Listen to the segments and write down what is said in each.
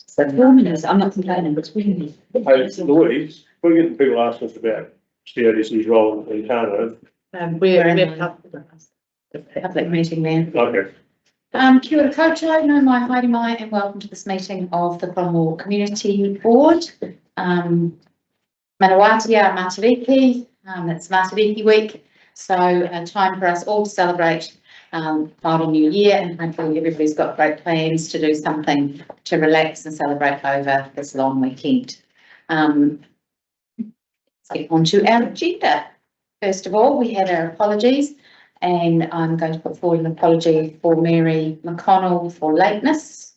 So 4 minutes, I'm not complaining, but it's really. Hey, Louise, we're getting people asking us about CODC's role in town. We're in the public meeting then. Okay. Kia ora koutou, no mai haere mai, and welcome to this meeting of the Cromwell Community Board. Manawatia Matariki, it's Matariki week, so time for us all to celebrate Māori New Year, and hopefully everybody's got great plans to do something to relax and celebrate over this long weekend. Let's get on to our agenda. First of all, we have our apologies, and I'm going to put forward an apology for Mary McConnell for lateness.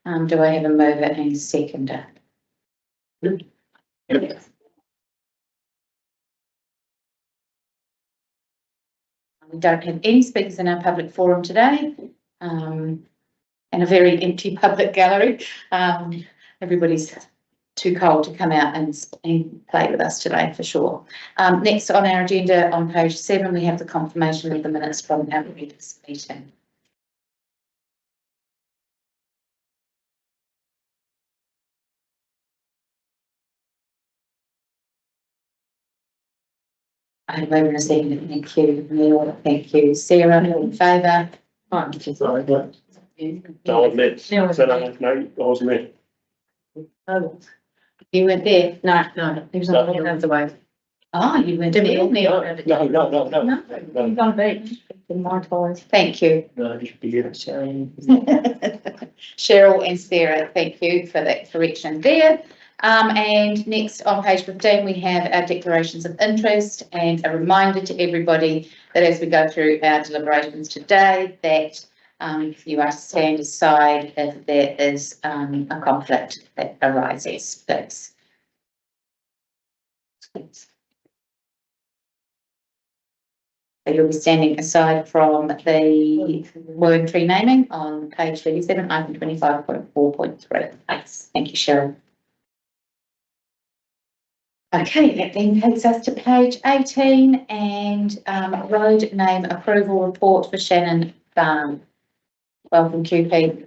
Do I have a mover and a seconder? Yep. We don't have any speakers in our public forum today, and a very empty public gallery. Everybody's too cold to come out and play with us today for sure. Next on our agenda on page 7, we have the confirmation of the minutes from our previous meeting. I have over a second. Thank you, Neil. Thank you, Sarah. All in favour? Sorry, but I wasn't there. So no, I wasn't there. Oh, you went there? No, he was on the other way. Oh, you went there. No. No. He's on the beach in my toys. Thank you. No, you should be here. Cheryl and Sarah, thank you for that correction there. And next on page 15, we have our declarations of interest, and a reminder to everybody that as we go through our deliberations today, that you are to stand aside if there is a conflict that arises. Please. So you'll be standing aside from the word tree naming on page 37, item 25.4.3. Thanks. Thank you, Cheryl. Okay, that then takes us to page 18 and road name approval report for Shannon Farm. Welcome, QP.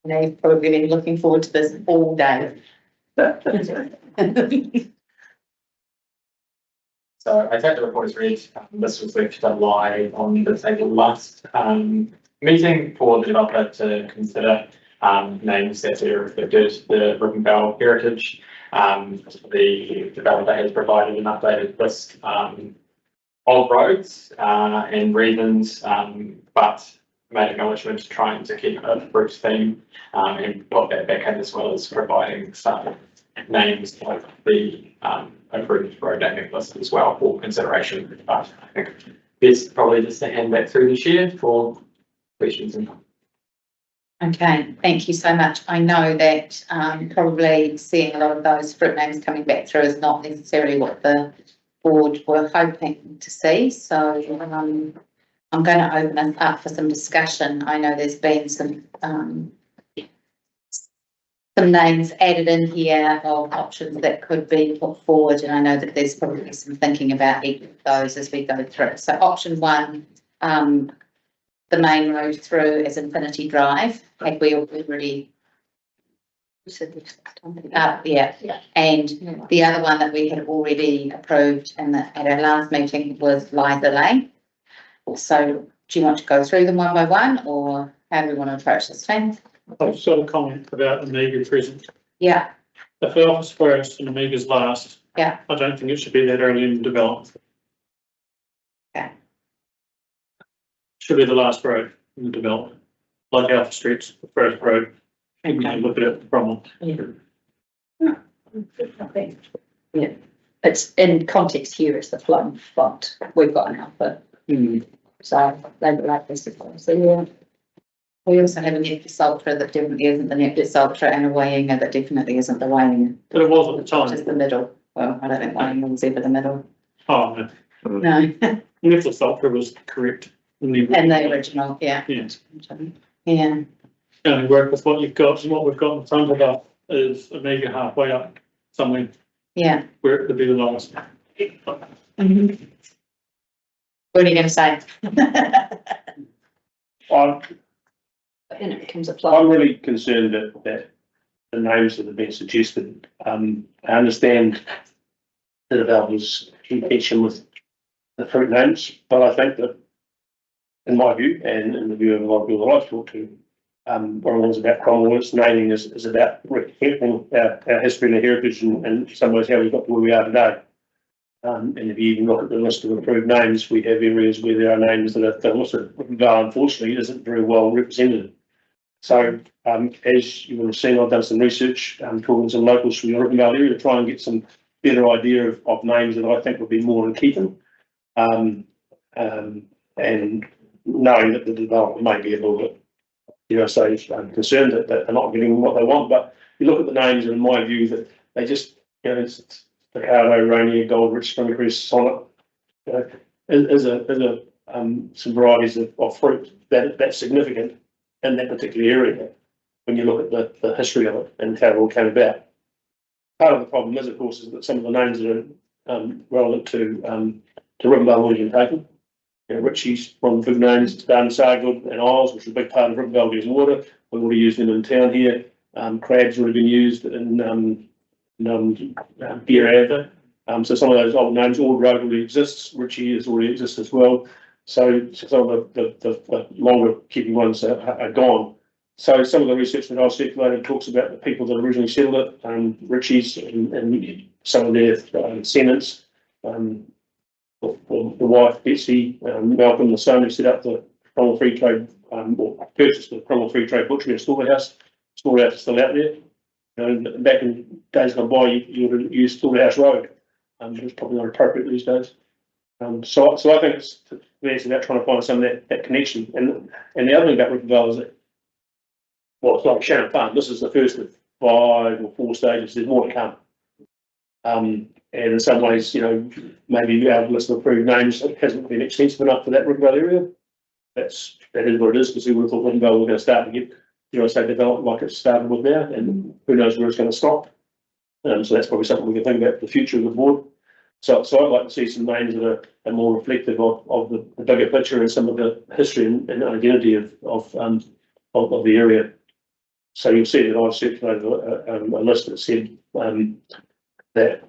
They've probably been looking forward to this all day. So I take the report as read. This was left live on the table last meeting for the developer to consider names that are reflected the Rippenfell heritage. The developer has provided an updated list of roads and reasons, but made acknowledgement trying to keep a fruit theme and put that back in, as well as providing some names of the approved road naming list as well for consideration. But I think it's probably just to hand back through the chair for questions and Okay, thank you so much. I know that probably seeing a lot of those fruit names coming back through is not necessarily what the board were hoping to see. So I'm going to open us up for some discussion. I know there's been some names added in here of options that could be put forward, and I know that there's probably some thinking about each of those as we go through. So option 1, the main road through as Infinity Drive, had we already yeah. And the other one that we had already approved at our last meeting was Liza Lane. So do you want to go through them one by one, or how do we want to approach this thing? I've just got a comment about Omega present. Yeah, If Alpha's first and Omega's last, yeah, I don't think it should be that early in the development. okay, Should be the last road in the development, like Alpha Street's the first road. And you look at it from. Yeah, it's in context here, it's the flood font. We've got an alpha, so they would like this. So yeah. we also have a Neptune Ultra that definitely isn't the Neptune Ultra, and a Wainga that definitely isn't the Wainga. But it was at the Just time. the middle. Well, I don't think Wainga was ever the middle. Oh, no. No, Nicholas Ultra was correct. In the and the original, yeah. Yes. Yeah, Only work with what you've got, and what we've got in front of us is Omega halfway up somewhere yeah. where it could be the last. What are you going to say? I'm And it becomes a I'm flood. really concerned that the names that have been suggested. I understand the developer's intention with the fruit names, but I think that, in my view, and in the view of a lot of people that I've talked to, one of the things about Cromwell, its naming is about reflecting our history and our heritage, and in some ways how we got to where we are today. And if you even look at the list of approved names, we have areas where there are names that are listed. Ripponvale, unfortunately, isn't very well represented. So, as you will have seen, I've done some research, talking to some locals from the Ripponvale area to try and get some better idea of names that I think would be more in keeping. And knowing that the development may be a little bit, concerned that they're not getting what they want. But you look at the names, and in my view, that they just, it's Picardo, Rainier, Goldrich, Springcrest, Sonnet, some varieties of fruit that's significant in that particular area when you look at the history of it and how it all came about. Part of the problem is, of course, is that some of the names that are relevant to Ripponvale already been taken. Ritchie's one of the big names, Darn, Sargood and Isles, which is a big part of Ripponvale using water. We've already used them in town here. Crab's already been used in Beer Ave. So some of those old names, Ord Road already exists. Ritchie has already exists as well. So some of the longer keeping ones are gone. So some of the research that I've circulated talks about the people that originally settled it, Ritchie's and some of their descendants. The wife, Betsy, Malcolm, the son who set up the Cromwell Free Trade, or purchased the Cromwell Free Trade Butchery and Slaughterhouse. Slaughterhouse is still out there. Back in days gone by, you would have used Slaughterhouse Road. It's probably not appropriate these days. So I think it's about trying to find some of that connection. And the other thing about Ripponvale is that, well, it's like Shannon Farm. This is the first of 5 or 4 stages. There's more to come. And in some ways, maybe our list of approved names hasn't been extensive enough for that Ripponvale area. That is what it is, because we would have thought Ripponvale were going to start to get, developed like it started with now, and who knows where it's going to stop. So that's probably something we can think about for the future of the board. So I'd like to see some names that are more reflective of the bigger picture and some of the history and identity of the area. So you'll see that I've circulated a list that said that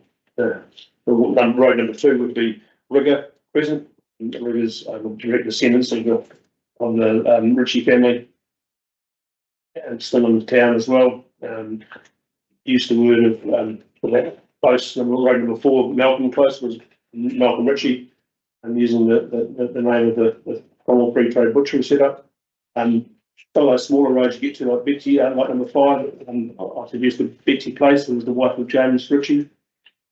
road number 2 would be Rigger Crescent. Rigger's direct descendants of the Ritchie family, and still in the town as well. Used the word of that close, road number 4, Malcolm Close, was Malcolm Ritchie, and using the name of the Cromwell Free Trade Butchery set up. Some of those smaller roads you get to, like Betsy, like number 5, I suggested Betsy Place, who was the wife of James Ritchie.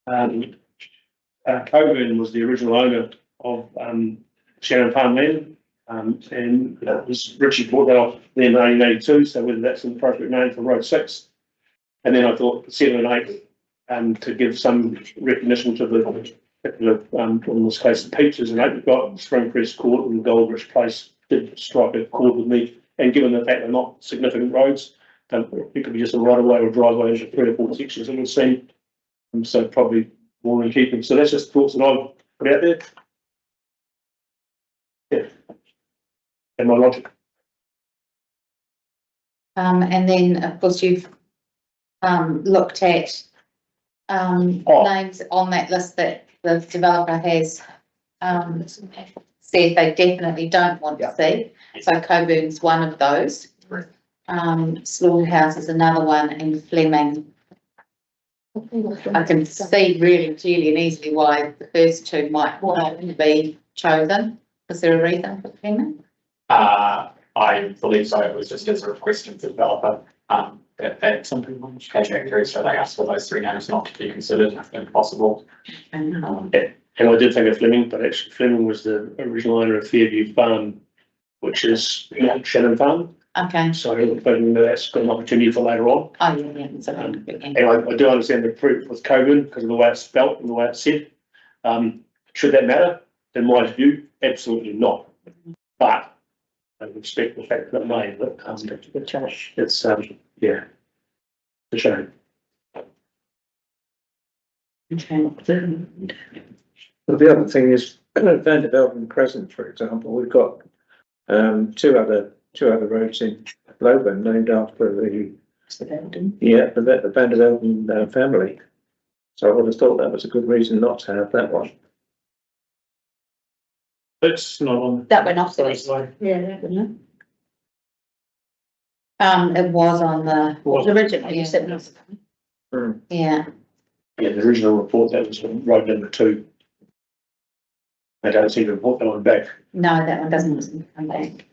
Coburn was the original owner of Shannon Farm land, and that was Ritchie bought that off then in 1882, so whether that's an appropriate name for Road 6. And then I thought 7 and 8, to give some recognition to in this case, the Peaches and 8, we've got Springcrest Court and Goldrich Place did strike a chord with me, and given the fact they're not significant roads, it could be just a right of way or driveway into 3 or 4 sections, it would seem. So probably more in keeping. So that's just thoughts that I've put out there. Yeah. And my logic. And then, of course, you've looked at names on that list that the developer has said they definitely don't want to see. So Coburn's one of those. Slaughterhouse is another one, and Fleming. I can see really clearly and easily why the first 2 might want to be chosen. Was there a reason for Fleming? I believe so. It was just as a request of the developer. That some people came back through, so they asked for those 3 names not to be considered if possible. And I did think of Fleming, but actually Fleming was the original owner of Fairview Farm, which is Shannon Farm. Okay. So that's got an opportunity for later on. Oh, yeah. So, and I do understand the proof with Coburn because of the way it's spelt and the way it's said. Should that matter? In my view, absolutely not. But I respect the fact that it may. But it's yeah, it's a shame. Well, the other thing is Vanderbilt and Crescent, for example. We've got two other roads in Lowburn named after the Yeah, the Vandervelden family. So I would have thought that was a good reason not to have that one. It's not on. That went off the list. Sorry. Yeah, wouldn't It was on the, Was it? Originally, you said no. yeah, Yeah, the original report, that was road number 2. I don't see the report that one back. no, that one doesn't come back.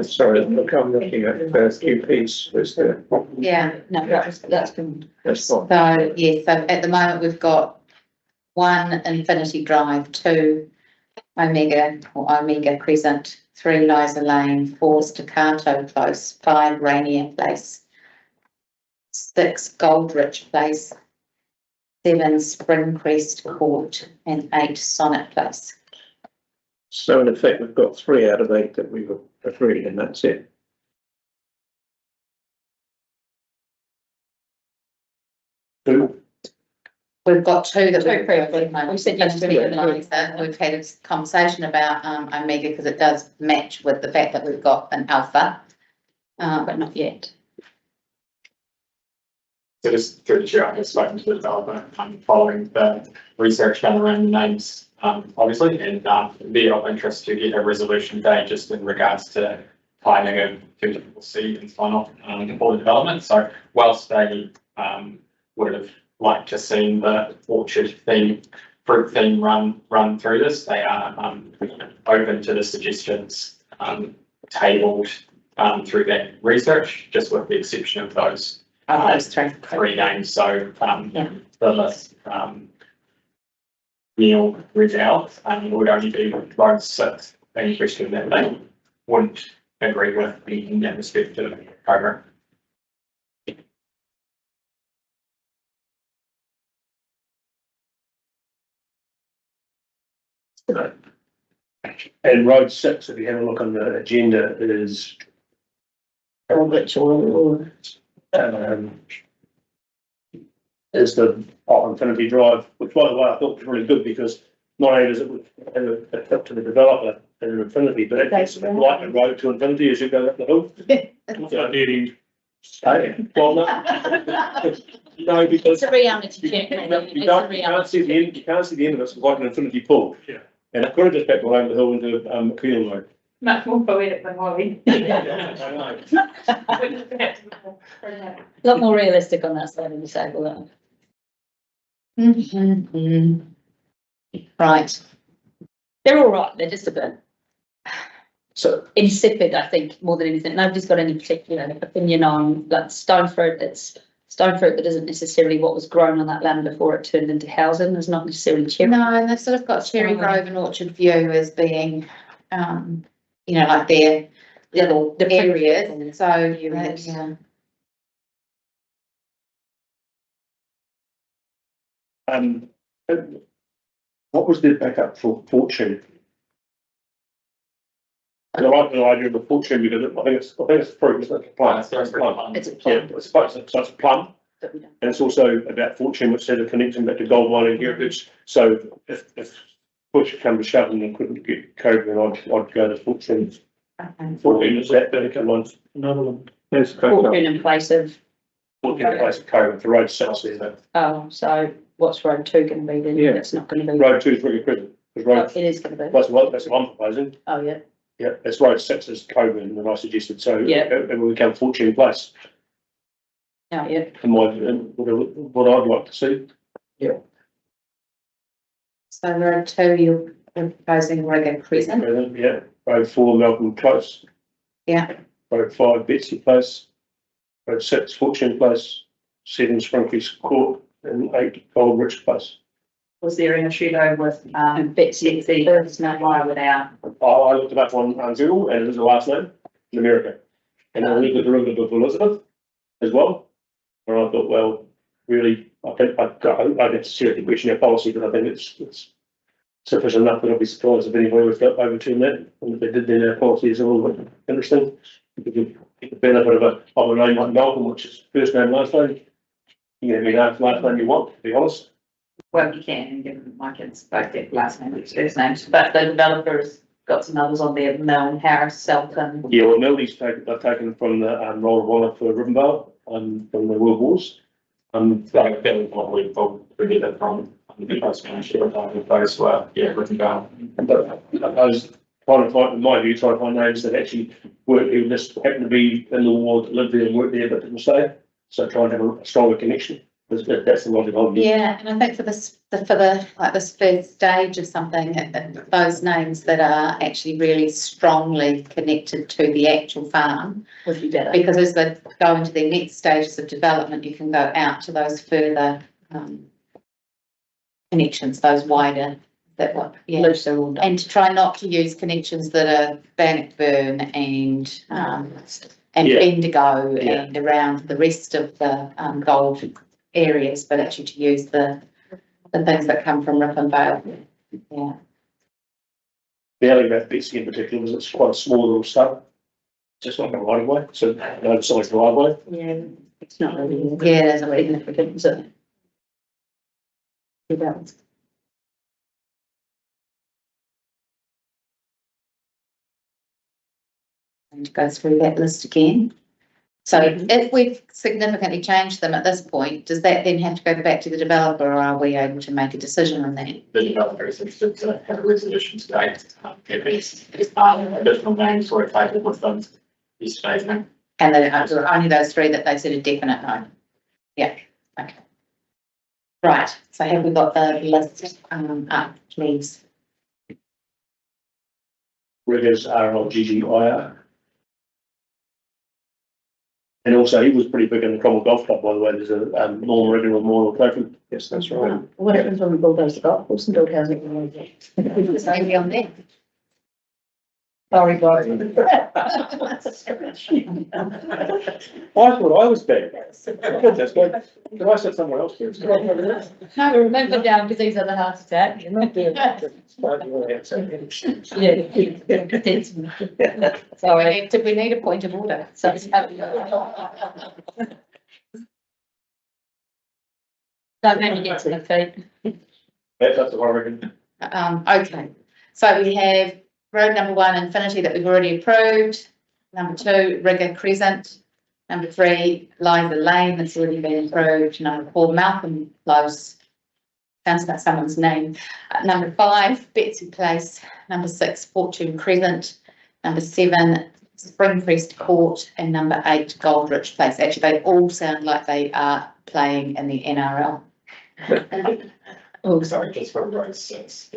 Sorry, look, I'm looking at QPs, was the, Yeah, No, that's been. that's fine. so, yeah, so at the moment we've got 1 Infinity Drive, 2 Omega Crescent, 3 Liza Lane, 4 Staccato Close, 5 Rainier Place, 6 Goldrich Place, 7 Springcrest Court, and 8 Sonnet Place. So in effect, we've got 3 out of 8 that we've agreed, and that's it. Two. We've got 2 that we've We said yes to it. Liza. We've had a conversation about Omega because it does match with the fact that we've got an alpha. But not yet. So just through the chair, I have spoken to the developer, following the research done around the names, obviously, and it'd be of interest to get a resolution date just in regards to timing of who will see and sign off for the development. So whilst they would have liked to see the orchard theme, fruit theme run through this, they are open to the suggestions tabled through that research, just with the exception of those Those 3. 3 names. So Yeah. the list, Neil Rizal, would only be road 6, any question that they wouldn't agree with in that respect to the program. And road 6, if you have a look on the agenda, is is the Infinity Drive, which by the way I thought was really good because not only does it have a tip to the developer and an Infinity, but it gets like a road to Infinity as you go up the hill. So needing. Well, no, no, because It's a reality check. you can't see the end, you can't see the end of it, it's like an infinity pool. Yeah. And it could have just back over the hill into McLean Road. Much more poetic than Molly. A lot more realistic on that side of the table. Right, They're all right, they're just a bit So, insipid, I think, more than anything. Nobody's got any particular opinion on, like, stone fruit. It's stone fruit that isn't necessarily what was grown on that land before it turned into housing. There's not necessarily cherry. no, and they've sort of got Cherry Grove and Orchard View as being, you know, like their little areas, so, yeah. what was the backup for Fortune? And I like the idea of the Fortune because I think it's fruit, isn't it? It's a plant. It's a plum. It's a Yeah, plum. it's supposed to, so it's a plum, But we don't. and it's also about Fortune, which said a connection back to gold mining heritage. So if push comes to shove and they couldn't get COVID, then I'd go to Fortune. Okay. Fortune is that backup one. Another one. There's Fortune in place of, Fortune in place of COVID, the road 6 there. oh, so what's road 2 going to be then? Yeah. It's not going to be. Road 2 is really critical, because Oh, road, it is going to be. that's what I'm proposing. Oh, yeah. Yeah, it's road 6 is COVID, and I suggested, so Yeah. it will become Fortune place, Oh, yeah. in what I'd like to see. So road 2, you're proposing Reggae Crescent, Yeah, road 4 Malcolm Close. Yeah. Road 5 Betsy Place. Road 6 Fortune Place, 7 Sprinkley's Court, and 8 Goldrich Place. Was there an issue though with, Betsy, there's no why without, I looked it up on Google, and it is a last name in America. And I looked at the derivative of Elizabeth as well. And I thought, well, really, I think I don't necessarily question our policy, but I think it's sufficient enough that I'd be surprised if anybody was to overturn that. And if they did, then our policy is a little bit interesting. Because you get the benefit of a name like Malcolm, which is first name, last name. You can have any last name you want, to be honest. well, you can, given my kids both get last names, first names, but the developer's got some others on there, Mel, Harris, Selton. Yeah, well, Meldy's taken, they've taken from the roll of honour for Rivenvale. from the World Wars. That was what we thought we did it from, the first ownership of those were, yeah, written down. But I was trying to find, in my view, trying to find names that actually weren't even just happened to be in the war, that lived there and worked there, but didn't stay. So try and have a stronger connection. That's the logic of it. Yeah, and I think for the like this first stage of something, those names that are actually really strongly connected to the actual farm, Would be better. because as they go into their next stages of development, you can go out to those further connections, those wider, that one, yeah. Looser all done. And to try not to use connections that are Bannockburn and Yeah. Bendigo Yeah. and around the rest of the gold areas, but actually to use the things that come from Rip and Vale. Yeah. The alley about Betsy in particular was it's quite a small little stub. Just like a right of way, so no size driveway. Yeah, it's not really. Yeah, there's a big Significant, is it? Yeah. and to go through that list again. So if we've significantly changed them at this point, does that then have to go back to the developer, or are we able to make a decision on that? The developer is interested to have a resolution today. If it's, additional names or a table with them, is today's name. And then only those three that they said a definite no? Yeah, okay. Right, so have we got the list up, please? Riggers RLGGIR. And also, he was pretty big in the Cromwell Golf Club, by the way. There's a Norman Rigger and Memorial Trophy. Yes, that's right. What happens when we bulldoze the golf course and build housing? It's maybe on there. Sorry, guys. I thought I was big. That's good. Did I sit somewhere else? Here? No, remember down because he's had a heart attack. You're not doing that. Despite your answer. Yeah. Sorry. Did we need a point of order? So, don't let me get to the feet. That's up to I reckon. Okay, so we have road number 1, Infinity, that we've already approved. Number 2, Rigger Crescent. Number 3, Liza Lane, that's already been approved. Number 4, Malcolm Close. Sounds like someone's name. Number 5, Betsy Place. Number 6, Fortune Crescent. Number 7, Springcrest Court. And number 8, Goldrich Place. Actually, they all sound like they are playing in the NRL. Oh, Sorry, just for road 6.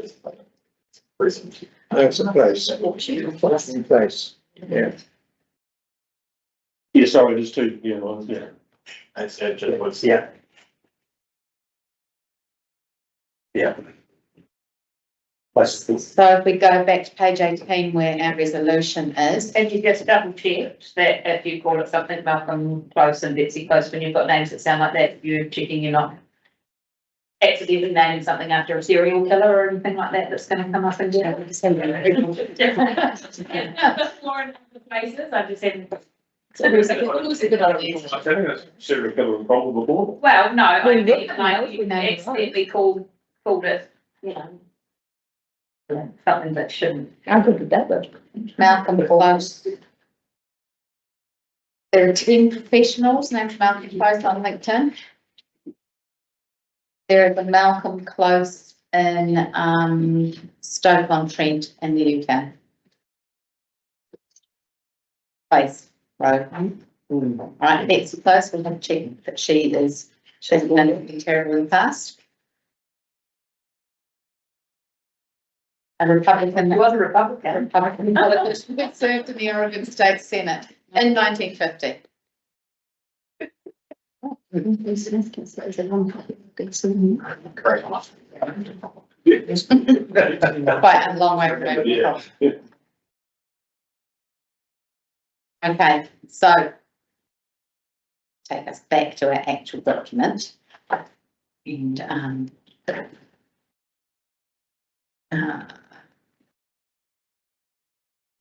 Recent. That's a place. Fortune Place. Yeah. Yeah, sorry, there's two, yeah. I said just was. Yeah. Yeah. That's So if we go back to page 18 where our resolution is, And you just double check that if you call it something Malcolm Close and Betsy Close, when you've got names that sound like that, you're checking you're not accidentally naming something after a serial killer or anything like that that's gonna come up in there. More in other places, I just haven't. I think that's serial killer and problem before. Well, no, I Well, mean, look, like, we you know it accidentally called it, you know. Something that shouldn't. how good would that look? Malcolm Close. There are 10 professionals named Malcolm Close on LinkedIn. There is a Malcolm Close in Stoke-on-Trent in the UK. Place, road. Right, Betsy Close, we'll have to check that she's been terribly fast. A Republican. He was a Republican. Republican politician who served in the Oregon State Senate in 1950. Correct. Quite a long way removed. Yeah. Okay, so take us back to our actual document. And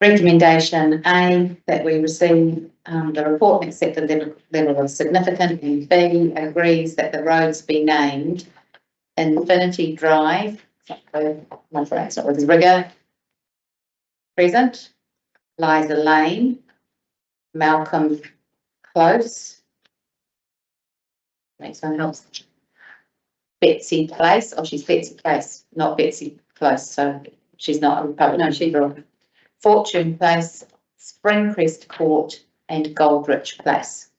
recommendation A, that we receive the report and accept the level of significance, and B, agrees that the roads be named Infinity Drive, Rigger Crescent, Liza Lane, Malcolm Close, Next one helps. Betsy Place, oh, she's Betsy Place, not Betsy Close, so she's not a Republican. No, she's wrong. Fortune Place, Springcrest Court and Goldrich Place.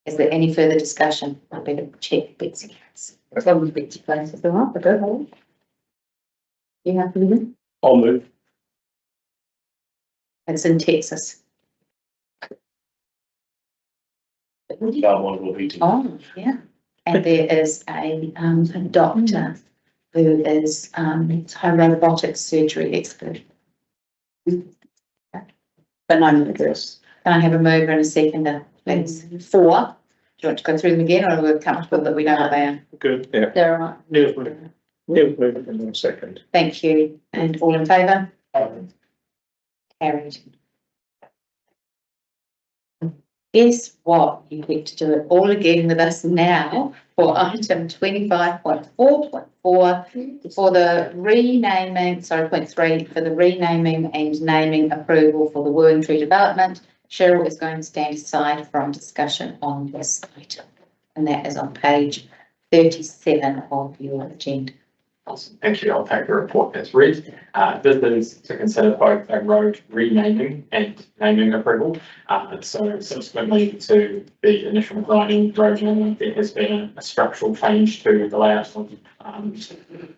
Is there any further discussion? I better check Betsy Place. As long as Betsy Place is the one, but go ahead. You happy with it? I'll move. It's in Texas. Oh, yeah. And there is a doctor who is a robotic surgery expert. But no, girls. Can I have a mover and a seconder, please? 4. Do you want to go through them again, or are we comfortable that we know what they are? Good. They're all right. Neil's moved. Neil move it in a second. Thank you. And all in favour? Carried. Guess what? You get to do it all again with us now for item 25.4.4 for the renaming, sorry, point 3, for the renaming and naming approval for the Working Tree development. Cheryl is going to stand aside from discussion on this item, and that is on page 37 of your agenda. Awesome. Thank you. I'll take the report as read. This is to consider both a road renaming and naming approval. So subsequently to the initial designing road naming, there has been a structural change to the layout of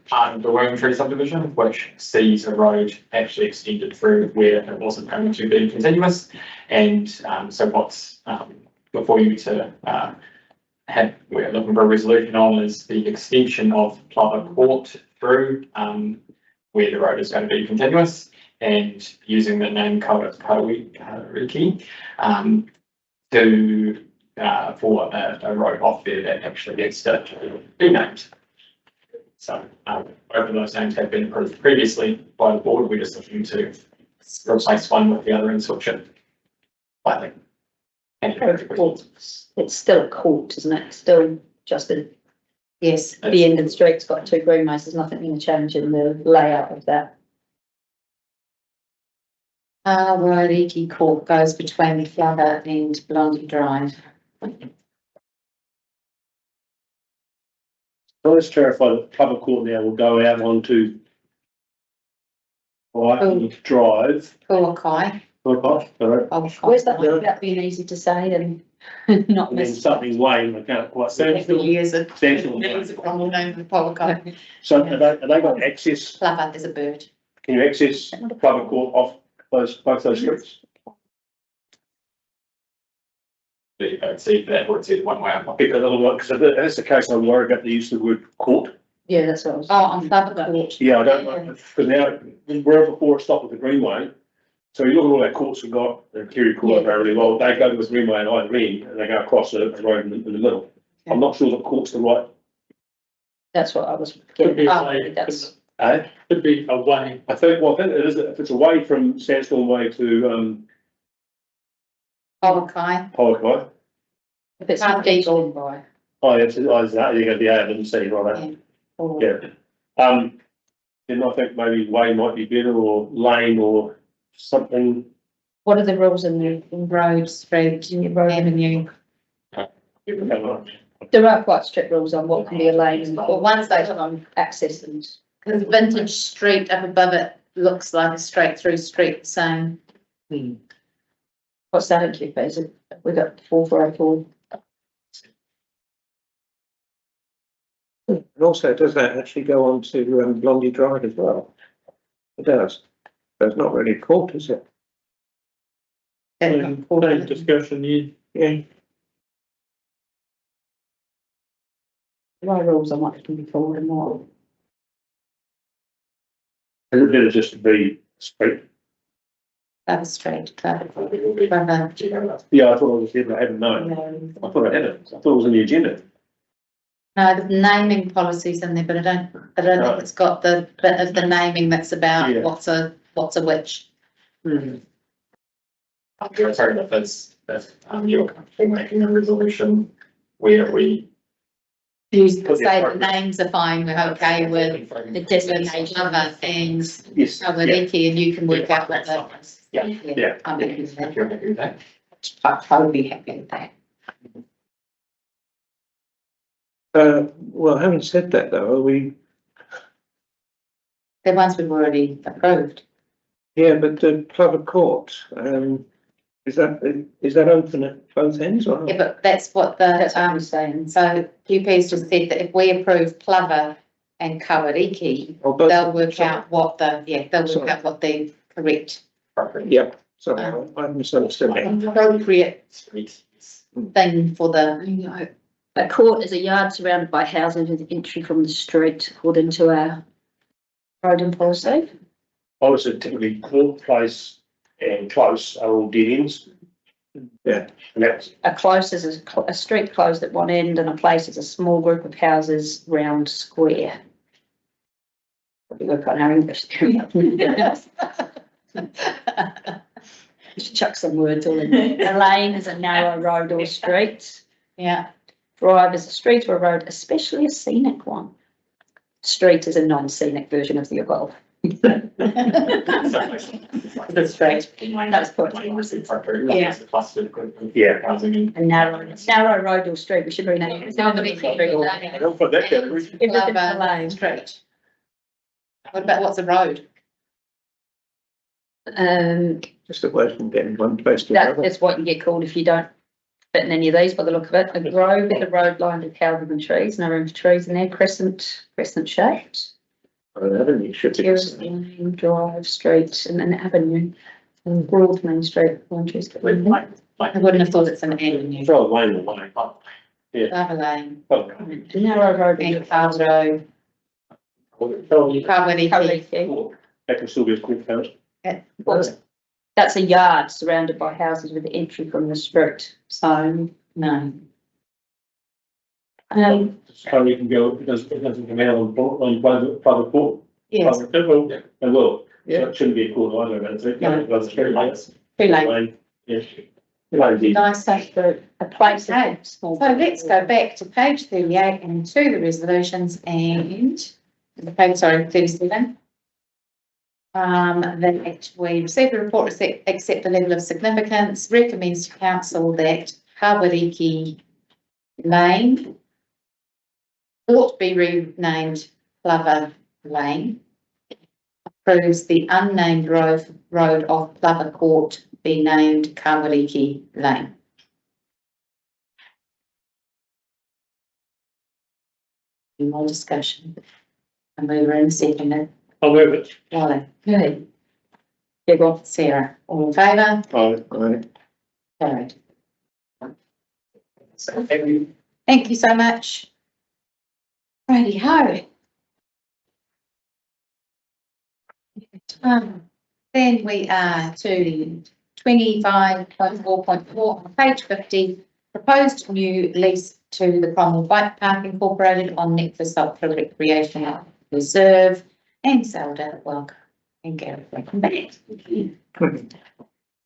part of the Working Tree subdivision, which sees a road actually extended through where it wasn't going to be continuous. And so what's before you to we're looking for a resolution on is the extension of Plover Court through where the road is going to be continuous, and using the name Kawariki to for a road off there that actually gets to be named. So both of those names have been approved previously by the board. We're just looking to replace one with the other and switch it slightly. It's still a court, isn't it? Still just a, Yes. the end of the street's got 2 greenways. There's nothing going to change in the layout of that. Wairiki Court goes between Flower and Blondie Drive. I was terrified that Plover Court now will go out onto Drive. Puakai. Where's that one about being easy to say and not And then miss? something Wayne, I can't quite say. Years of. Standstill. Years of Cromwell name of Puakai. So have they got access, Flower, there's a bird. can you access Plover Court off both those streets? See that, or it's either one way or not. Because otherwise, because if that's the case, I'm worried about the use of the word court. Yeah, that's what I was. Oh, on Flower Court. Yeah, I don't know, because now, wherever before it stopped with the Greenway, so you look at all our courts we've got, the Kerry Court, apparently, well, they go to the Greenway and either end, and they go across a road in the middle. I'm not sure the court's the right, That's what I was Could be getting. a Oh, way, that's, could be a way. I think it is, if it's away from Sandstone Way to, Puakai. Polokai. if it's Can't not be gone by. Oh, yeah, you're going to be A and C, right? Yeah. Then I think maybe way might be better, or lane or something. What are the rules in the Road, street, avenue. There are quite strict rules on what can be a lane and Well, once they, on access and. because Vintage Street up above it looks like a straight through street, so. What's that in is it? We got 4404. And also, does that actually go on to Blondie Drive as well? It does. But it's not really court, is it? Same discussion, Yeah. There are rules on what can be called and what. Is it better just to be straight? Flower Street, Flower. Yeah, I thought I was here, but I hadn't known. I thought I had it. I thought it was in the agenda. No, the naming policies in there, but I don't think it's got the bit of the naming that's about Yeah. what's a which. I'm sorry if that's you're comfortable making a resolution where we. You say the names are fine, we're okay with The designation. other things, Yes. over Yeah. there, and you can work out what the. Yeah. Yeah. I'm happy with If that. you're happy with that. I'll be happy with that. Well, having said that though, are we, The ones we've already approved. yeah, but the Plover Court, is that open at both ends or Yeah, not? but that's what That's the, what I'm saying. so QP's just said that if we approve Plover and Kawariki, Or both? they'll work Sorry. out what the, they'll work Sorry. out what the correct, Yep, sorry, I misunderstood that. appropriate Street. thing for the, A court is a yard surrounded by houses with entry from the street according to our road and policy. Obviously, typically, court, place and close are all dead ends. Yeah. And that's, A close is a street closed at one end and a place is a small group of houses round square. We work on our English there. Just chuck some words all in there. A lane is a narrow road or street. yeah. Drive is a street or a road, especially a scenic one. Street is a non-scenic version of the above. The street. That's good. Yeah. yeah. Housing and A narrow road or street, we should rename it. I'll put that down. Everything's a Plover lane. Street. What about, what's a road? Just a word from getting one place to That another. is what you get called if you don't fit in any of these by the look of it. A grove is a road lined with houses and trees, no room for trees in there, crescent shaped. An avenue should be the Terrace, same. lane, drive, street and an avenue. And broad main street, one tree. I wouldn't have thought it's an avenue. Throw a lane away. Plover Lane, Oh, Narrow road. and Carl Road, Kawariki. Kawariki. that can still be a court house. That's a yard surrounded by houses with entry from the street, so, No, So you can go, it doesn't come out on private court. yes, It will, it will. Yeah. So it shouldn't be a court either, but it's, No. it's very late. too late. Lane, yes. Lane, yeah. Nice, so a place. Okay, so let's go back to page 38 and to the resolutions and, page, sorry, 37. That we receive the report, accept the level of significance, recommends to council that Kawariki Lane ought to be renamed Plover Lane. Approves the unnamed road of Plover Court be named Kawariki Lane. Any more discussion? And we were in second, I'll move it. Wally, Okay. Yeah, go on. Sarah, all in favour? Right. Carried. So, every Thank you so much. Righty ho. Then we are to 25.4.4 on page 50, proposed new lease to the Cromwell Bike Park Incorporated on Necklace Ultra Recreation Reserve, and Zelda, welcome, and Gary, welcome back. Thank you,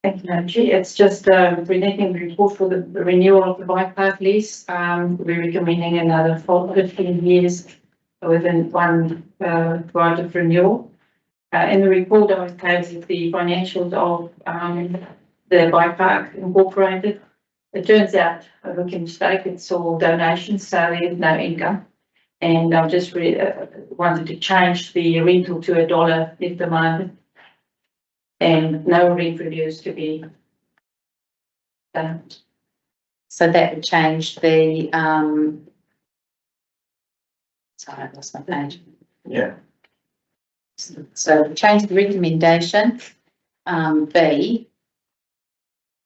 Madam Chair. It's just relating the report for the renewal of the bike park lease. We're recommending another 15 years within one right of renewal. In the report, I included the financials of the bike park incorporated. It turns out, a rookie mistake, it's all donations, so there's no income. And I just wanted to change the rental to $1 if demanded. And no rent reviews to be done. So that would change the, sorry, I lost my page. Yeah. So change the recommendation, B.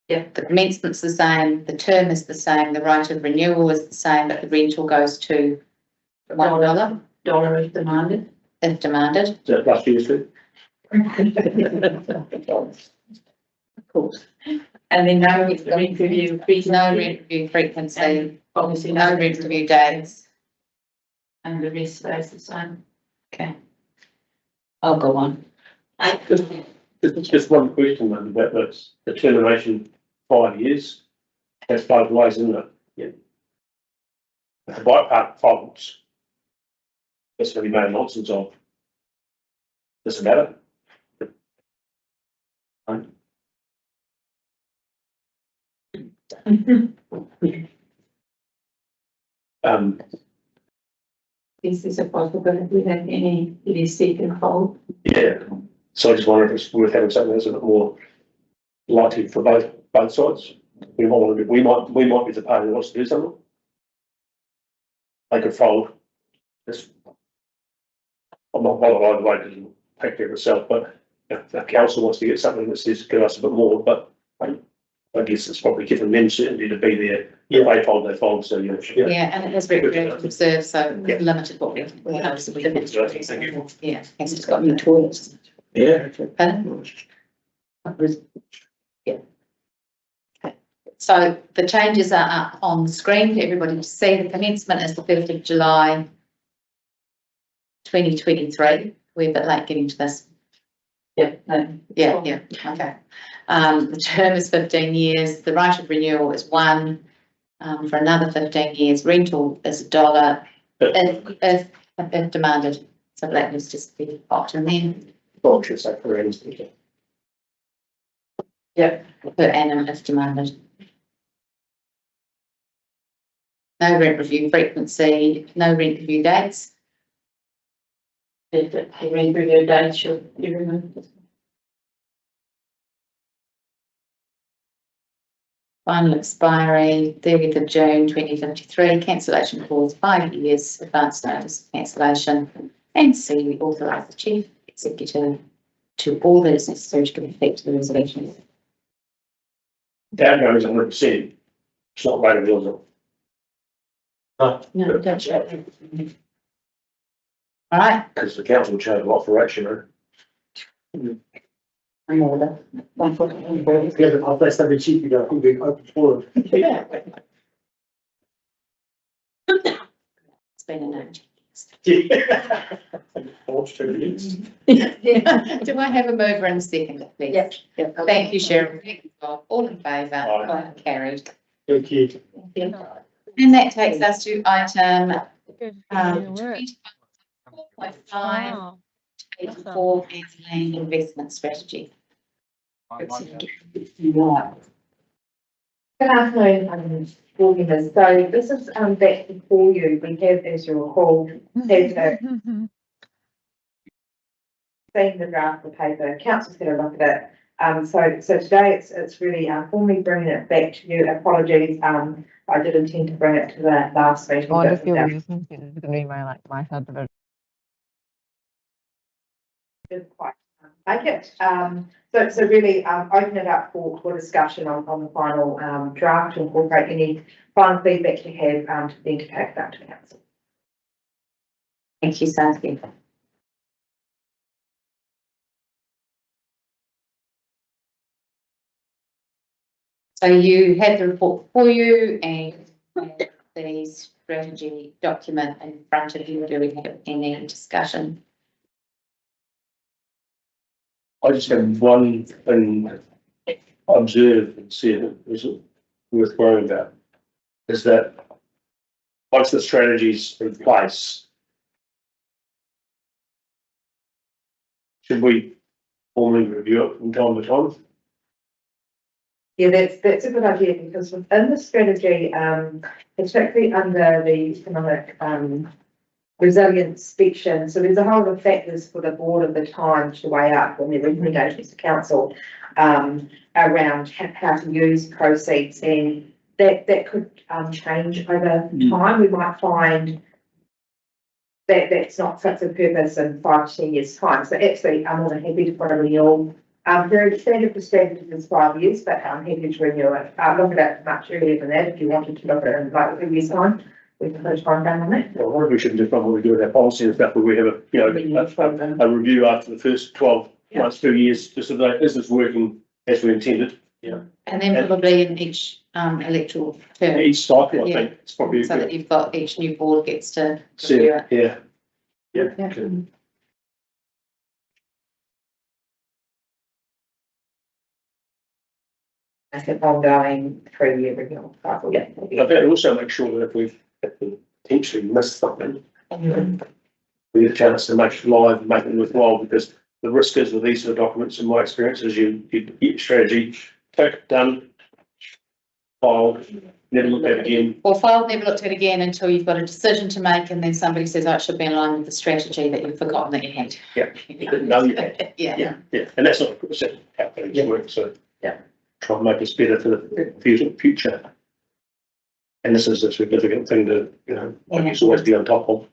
Yeah. The commencement's the same, the term is the same, the right of renewal is the same, but the rental goes to $1 $1 if demanded. if demanded. Is that plus years too? Of course. And then no rent review, fees, No rent review frequency, and obviously no rent review dates. and the rest stays the same. Okay. I'll go on. Just one question then, about that's the termination 5 years. That's both ways, isn't it? Yeah. If the bike park folds, that's going to be made nonsense of. Doesn't matter. Right? Is this a possibility that any EDC can hold? Yeah, so I just wonder if it's worth having something that's a bit more likely for both sides. We might be the party that wants to do something. They could fold. This, I'm not bothered either way to take care of itself, but if the council wants to get something that says give us a bit more, but I guess it's probably giving them certainty to be there. If they fold, so yeah. Yeah, and it has recreational reserve, so Yeah. limited what we have, so we can. Yeah, it's just got new toilets. Yeah. Pardon? Yeah. Okay. So the changes are up on the screen for everybody to see. The commencement is the 5th of July 2023. We're a bit late getting to this. Yeah, Yeah, okay. The term is 15 years. The right of renewal is one, for another 15 years. Rental is $1 if demanded. So that was just the option then. Well, should say for instance. Per annum if demanded. No rent review frequency, no rent review dates. the rent review date should be removed. Final expiry, 30th of June 2053, cancellation clause 5 years, advance notice of cancellation. And C, we authorise the chief executive to all that is necessary to give effect to the resolution. Down goes 100%. It's not right of building. No, don't check. All right, Because the council charge of operation, in order. Yeah, but I'll let somebody cheap you go, who'll be open for it. It's been a note. Yeah. Do I have a mover and a second, please? Yeah. Thank you, Cheryl. All in favour? Aye. Carried. Thank you. And that takes us to item Good. 24.5, Wow. 84, and land investment strategy. Good afternoon, board members. So this is back before you. We have, as you recall, had seen the draft of the paper. Council's had a look at it. So today it's really formally bringing it back to you. Apologies. I did intend to bring it to the last meeting. All but of you without- it's gonna be my subdivision. didn't quite make it. So really open it up for discussion on the final draft to incorporate any final feedback you have to then to take that to council. Thank you, Saskia. So you had the report before you and the strategy document in front of you. Do we have any discussion? I just have one thing I observed and see if it was worth worrying about. Is that once the strategy's in place, should we formally review it from time to time? Yeah, that's a good idea because within the strategy, particularly under the economic resilience section, so there's a whole lot of factors for the board at the time to weigh up when they're recommendations to council around how to use proceeds, and that could change over time. We might find that that's not fit for purpose in 5 to 10 years time. So actually, I'm more than happy to put a renewal. Very standard for strategy is 5 years, but I'm happy to renew it. Look at it much earlier than that if you wanted to look at it in like 3 years time. We can put a time down on that. Well, what if we shouldn't do from what we do with our policy and stuff, where we have a review after the first 12 months, 2 years, just so that is this working as we intended? Yeah. And then probably in each electoral term, Each cycle, I Yeah. think, it's probably. so that you've got each new board gets to See, review it. yeah. Yeah. Yeah. Like an ongoing 3-year renewal cycle. I think also make sure that if we potentially miss something, we get a chance to make it live and make it worthwhile, because the risk is with these sort of documents, in my experience, is you get your strategy, tick, done, filed, never looked at again. Or file never looked at again until you've got a decision to make and then somebody says, oh, it should be in line with the strategy that you've forgotten that you had. Yeah, you didn't know you had. Yeah. Yeah, and that's not how things work, so. Yeah. Try and make us better for the future. And this is a significant thing to, I guess, always be on top of.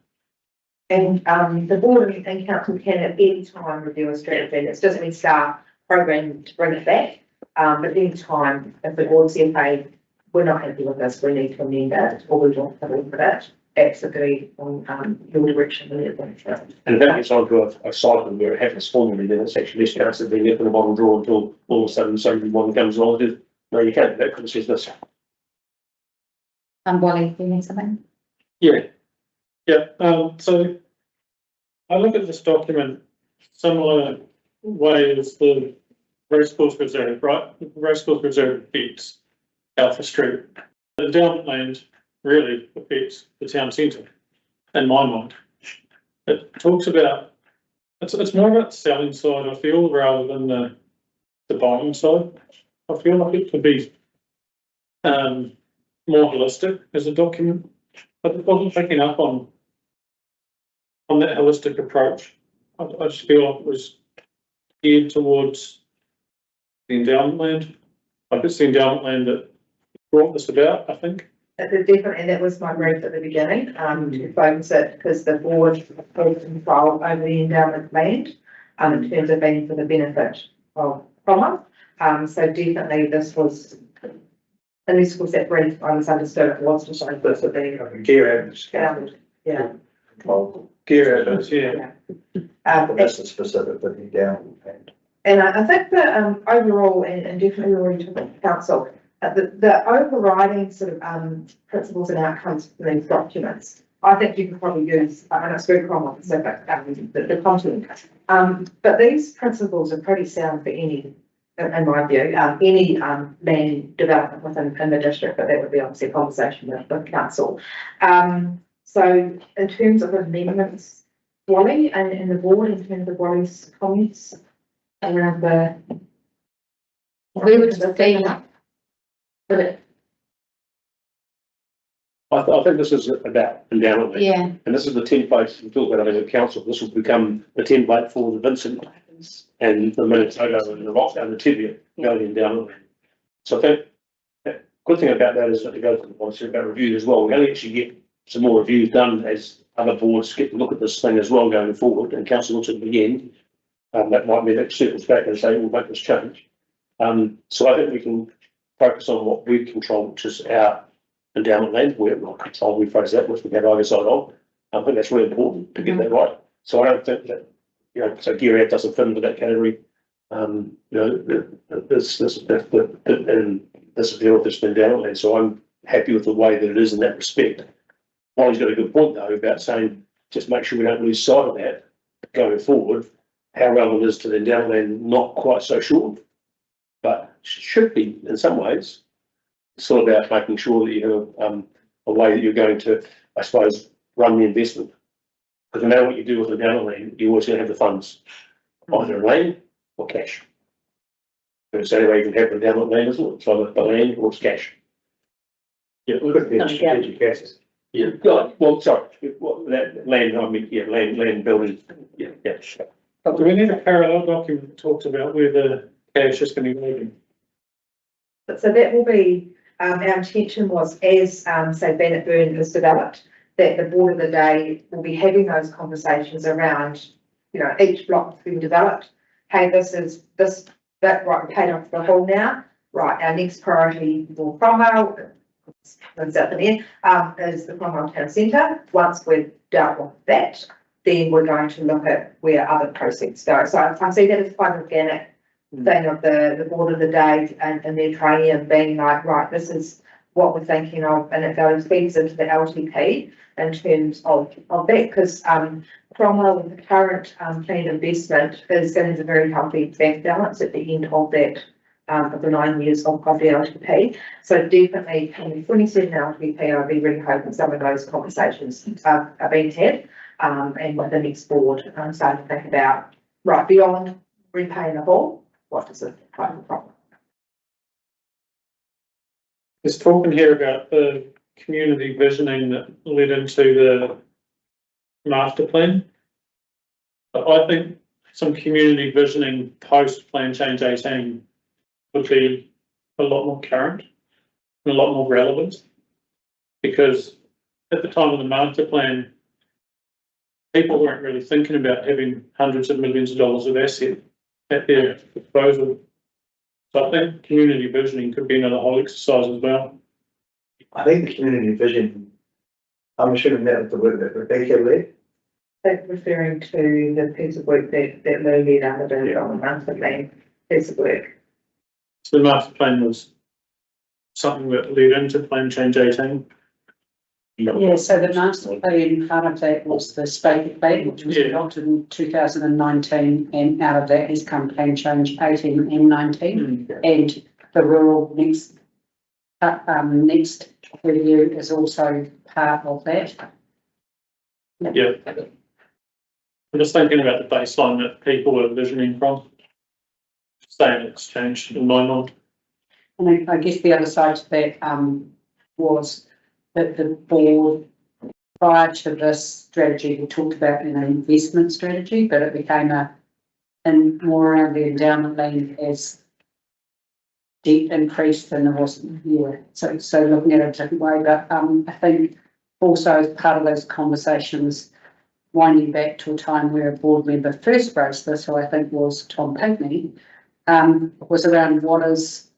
And, the board and council can at any time review a strategy, and it doesn't mean start program to bring it back. But at any time, if the board says, hey, we're not happy with this, we need to amend it, or we want to look at it, absolutely on, your direction. And if that gets onto a cycle where it happens formally, then it's actually less chance of being left in the bottom drawer until all of a sudden someone comes along and says, no, you can't do that because it says this. Wally, do you need something? Yeah. Yeah, so I look at this document similar way as the Racecourse Reserve, right? The Racecourse Reserve affects Alpha Street. The endowment land really affects the town centre, in my mind. It talks about, it's more about the selling side, I feel, rather than the buying side. I feel like it could be more holistic as a document. I wasn't picking up on that holistic approach. I just feel like it was geared towards the endowment land. Like it's the endowment land that brought this about, I think. Definitely, and that was my brief at the beginning, to focus it, because the board has control over the endowment land, in terms of being for the benefit of Cromwell. So definitely this was, and this was that brief, I misunderstood it was to show this would be. Gear Yeah. Yeah. That's a specific thing down. And I think that, overall, and definitely already to the council, the overriding sort of, principles and outcomes for these documents, I think you can probably use, and it's very Cromwell specific, the content. But these principles are pretty sound for any, in my view, any, land development within the district, but that would be obviously a conversation with council. So in terms of amendments, Wally and the board, in terms of Wally's comments around the. We would say, But I think this is about endowment land. yeah, And this is the template we talk about as a council. This will become the template for the Vincent and the Minnesota and the Rock and the Tibia going endowment land. So I think the good thing about that is that it goes to the policy about review as well. We're going to actually get some more reviews done as other boards get to look at this thing as well going forward, and council looks at it again. That might mean that circles back and say, we'll make this change. So I think we can focus on what we control, which is our endowment land. We're not control, we phrase that, which we have oversight of. I think that's really important to get that right. So I don't think that, so Gear Out doesn't fit into that category. This is the deal with this endowment land. So I'm happy with the way that it is in that respect. Wally's got a good point though about saying, just make sure we don't lose sight of that going forward. How relevant it is to the endowment land, not quite so sure, but should be in some ways. It's all about making sure that you have a way that you're going to, I suppose, run the investment. Because no matter what you do with the endowment land, you're always going to have the funds, either in land or cash. It's the only way you can have the endowment land, isn't it? It's either the land or it's cash. Yeah, look at the strategic assets. Yeah, well, sorry, that land, I mean, land building, yeah. Do we need a parallel document that talks about where the cash is going to be moving? so that will be, our intention was as, say, Bannockburn is developed, that the board of the day will be having those conversations around, each block being developed. Hey, that right, we paid off the whole now. Right, our next priority for Cromwell, is the Cromwell Town Centre. Once we've dealt with that, then we're going to look at where other proceeds go. So I see that as quite an organic thing of the board of the day and their training and being like, right, this is what we're thinking of, and it feeds into the LTP in terms of that, because Cromwell with the current planned investment is going to have a very healthy bank balance at the end of that of the 9 years of the LTP. So definitely in the 27 LTP, I'll be really hoping some of those conversations are being had, and with the next board starting to think about, right, beyond repaying the whole, what does it type of problem? There's talking here about the community visioning that led into the master plan. But I think some community visioning post plan change 18 would be a lot more current and a lot more relevant. Because at the time of the master plan, people weren't really thinking about having hundreds of millions of dollars of asset at their disposal. So I think community visioning could be another whole exercise as well. I think the community vision, I'm assuming that was the work that Rebecca led. That's referring to the piece of work that Lou led under the master plan piece of work. So the master plan was something that led into plan change 18. Yeah, so the master plan, part of that was the state plan, which was Yeah. adopted in 2019, and out of that has come plan change 18 and 19, and the rural next review is also part of that. Yeah. I'm just thinking about the baseline that people were visioning from. Saying it's changed in my mind. And I guess the other side to that was that the board, prior to this strategy, we talked about an investment strategy, but it became and more around the endowment lane as debt increased than there was here. So looking at it a different way, but I think also as part of those conversations, winding back to a time where a board member first raised this, who I think was Tom Pinkney, was around what is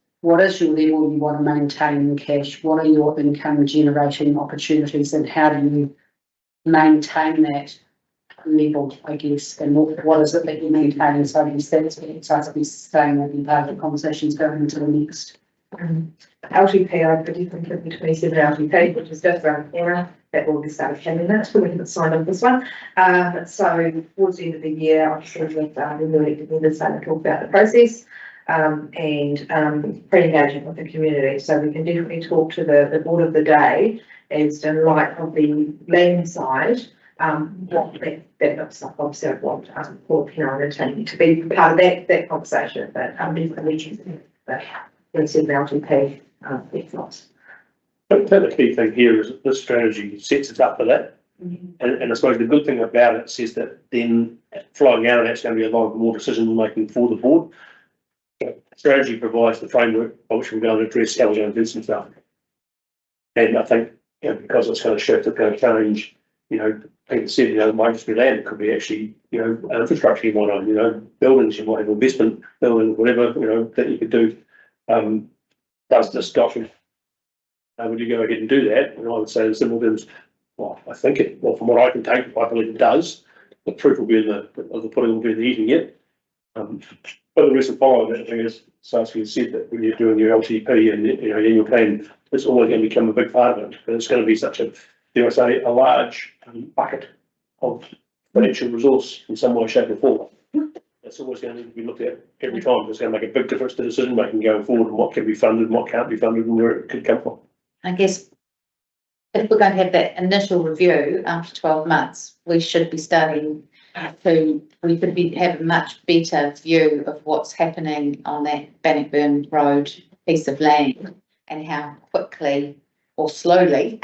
your level you want to maintain in cash? What are your income generating opportunities, and how do you maintain that level, I guess, and what is it that you maintain? So I guess that's what excites me staying will be part of the conversations going into the next. LTP, I predicted in 2027 LTP, which is just around the corner. That will be started handing that, we haven't signed up this one. So towards the end of the year, obviously with the new elected members starting to talk about the process and pre-engaging with the community. So we can definitely talk to the board of the day as in light of the land side, what that looks like. Obviously, I want Port Penrhyn and Tony to be part of that conversation, but definitely that there's an LTP ethos. But the key thing here is that this strategy sets us up for that. And I suppose the good thing about it says that then flowing out of that's going to be a lot more decision making for the board. Strategy provides the framework by which we're going to address how we're going to do some stuff. And I think, because it's going to shift, it's going to change, people said, it might just be land, it could be actually, infrastructure you might own, buildings, you might have investment building, whatever, that you could do. Does this document, would you go ahead and do that? And I would say the simple terms, well, I think from what I can take, I believe it does. The proof will be in the pudding will be in the eating yet. But the reason following that thing is, so as we said, that when you're doing your LTP and your plan, it's always going to become a big part of it. And it's going to be such a, a large bucket of financial resource in some way, shape or form. It's always going to need to be looked at every time. It's going to make a big difference to decision making going forward, and what can be funded and what can't be funded and where it could come from. I guess if we're going to have that initial review after 12 months, we should be starting we could have a much better view of what's happening on that Bannockburn Road piece of land and how quickly or slowly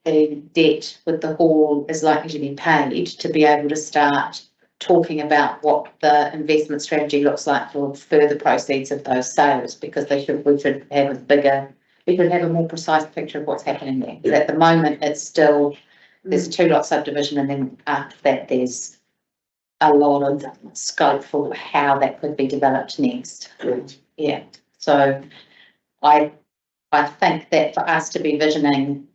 the debt with the hall is likely to be paid, to be able to start talking about what the investment strategy looks like for further proceeds of those sales, because we should have a more precise picture of what's happening there. Because at the moment, it's still, there's a 2-lot subdivision, and then after that, there's a lot of scope for how that could be developed next. Yeah, so I think that for us to be visioning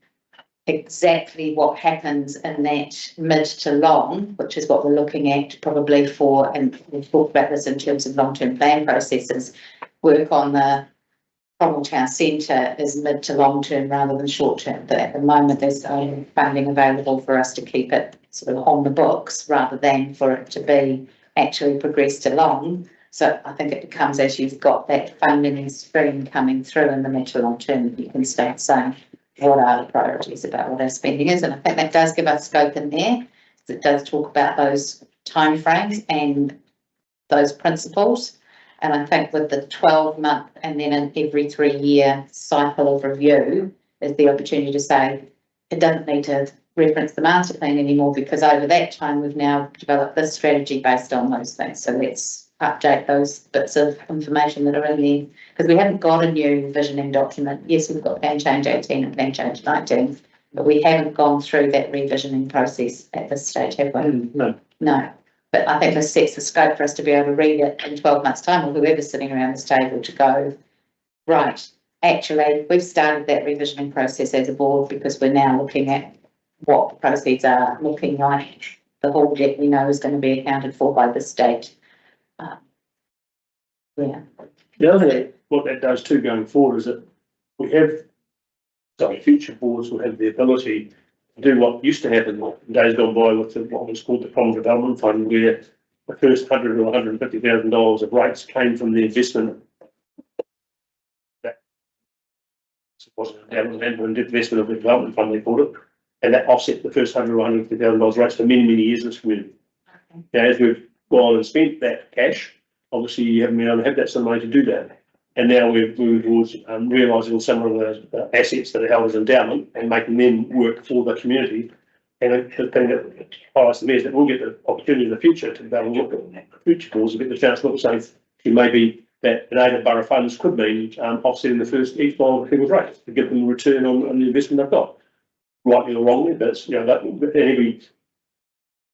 exactly what happens in that mid to long, which is what we're looking at probably for, and we've talked about this in terms of long-term plan processes, work on the Cromwell Town Centre is mid to long term rather than short term. But at the moment, there's only funding available for us to keep it sort of on the books rather than for it to be actually progressed along. So I think it becomes, as you've got that funding stream coming through in the mid to long term, you can start saying what are the priorities about what our spending is. And I think that does give us scope in there. It does talk about those timeframes and those principles. And I think with the 12-month and then an every 3-year cycle of review is the opportunity to say it doesn't need to reference the master plan anymore, because over that time we've now developed this strategy based on those things. So let's update those bits of information that are in there, because we haven't got a new visioning document. Yes, we've got plan change 18 and plan change 19, but we haven't gone through that revisioning process at this stage, have we? No. No. But I think this sets the scope for us to be able to read it in 12 months' time, or whoever's sitting around this table, to go, right, actually, we've started that revisioning process as a board, because we're now looking at what the proceeds are looking like. The whole debt we know is going to be accounted for by this date. Yeah. The other thing, what that does too going forward is that we have, so future boards will have the ability to do what used to happen in days gone by with what was called the Common Development Fund, where the first $100,000 or $150,000 of rates came from the investment. That wasn't an investment of the development fund, they called it, and that offset the first $100,000 or $150,000 rates for many, many years in this community. Now, as we've gone and spent that cash, obviously you haven't been able to have that sort of money to do that. And now we've moved towards realising some of the assets that are held as endowment and making them work for the community. And the thing that highlights to me is that we'll get the opportunity in the future to be able to look at future boards, a bit of a chance to look and say, maybe that native borough funds could mean offsetting the first each of people's rates to give them a return on the investment they've got. Rightly or wrongly, but it's, that every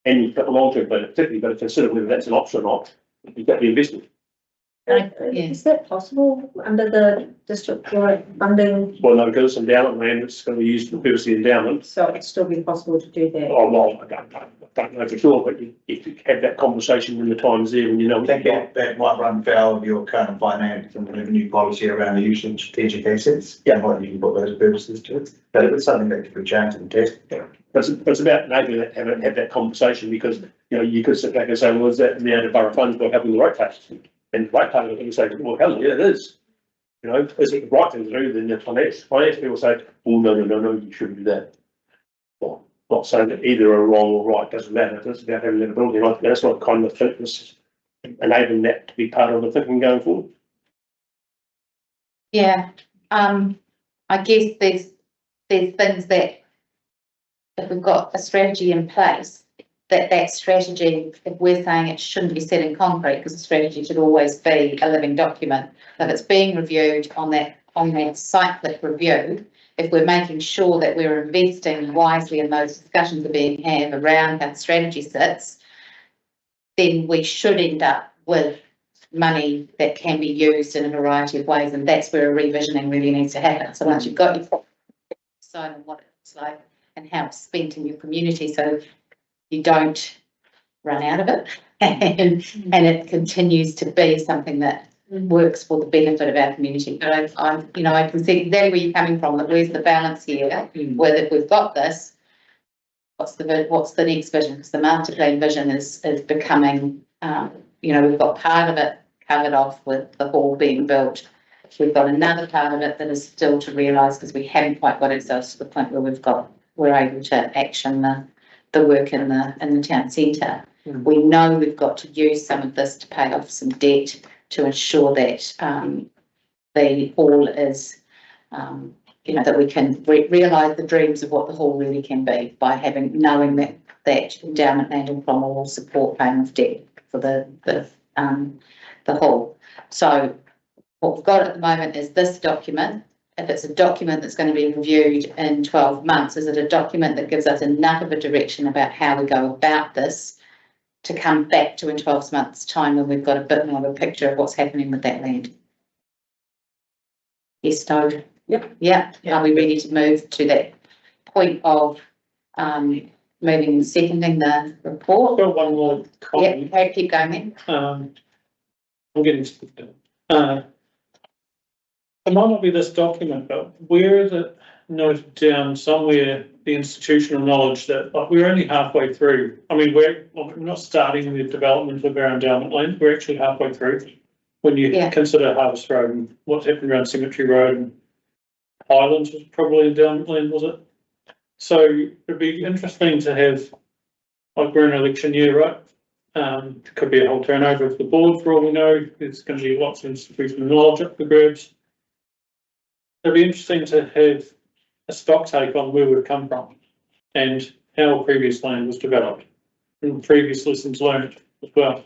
annual long-term plan particularly, but consider whether that's an option or not. You've got the investment. Is that possible under the district wide funding? Well, no, because it's endowment land, it's going to be used for the purpose of the endowment. So it'd still be possible to do that? Oh, well, I don't know for sure, but if you have that conversation when the time's there, and I think that might run foul of your current finance and revenue policy around the use of strategic assets. Yeah, what you can put those purposes to it, but it's something that could be changed and tested. But it's about enabling that, have that conversation, because you could sit back and say, well, is that the out borough funds by having the right tax? And the right part of it, you say, well, hell yeah, it is. Is it the right thing to do? Then the finance people say, oh, no, you shouldn't do that. Well, not saying that either are wrong or right, doesn't matter. It's about having that ability. Like, that's what kind of fitness, enabling that to be part of the thinking going forward. Yeah, I guess there's things that if we've got a strategy in place, that strategy, if we're saying it shouldn't be set in concrete, because the strategy should always be a living document, if it's being reviewed on that cyclic review, if we're making sure that we're investing wisely and those discussions are being had around how the strategy sits, then we should end up with money that can be used in a variety of ways, and that's where a revisioning really needs to happen. So once you've got your decide on what it's like and how it's spent in your community, so you don't run out of it, and it continues to be something that works for the benefit of our community. But I can see exactly where you're coming from. That where's the balance here? Whether if we've got this, what's the next vision? Because the master plan vision is becoming, we've got part of it covered off with the hall being built. We've got another part of it that is still to realise, because we haven't quite got ourselves to the point where we're able to action the work in the town centre. We know we've got to use some of this to pay off some debt to ensure that the hall is, that we can realise the dreams of what the hall really can be by knowing that endowment land in Cromwell will support paying off debt for the hall. So what we've got at the moment is this document. If it's a document that's going to be reviewed in 12 months, is it a document that gives us enough of a direction about how we go about this to come back to in 12 months' time when we've got a bit more of a picture of what's happening with that land? Yes, Toad? Yep. Yeah. Are we ready to move to that point of moving and seconding the report? I've got one more comment. Yeah, keep going then. I'm getting it might not be this document, but where is it noted down somewhere, the institutional knowledge that we're only halfway through? I mean, we're not starting the development of our endowment land, we're actually halfway through. When you consider Harvest Road and what's happened around Cemetery Road, and Highlands was probably endowment land, was it? So it'd be interesting to have, we're in an election year, right? Could be a whole turnover of the board for all we know. There's going to be lots of institutional knowledge up the grabs. It'd be interesting to have a stock take on where we've come from and how previous land was developed and previous lessons learned as well.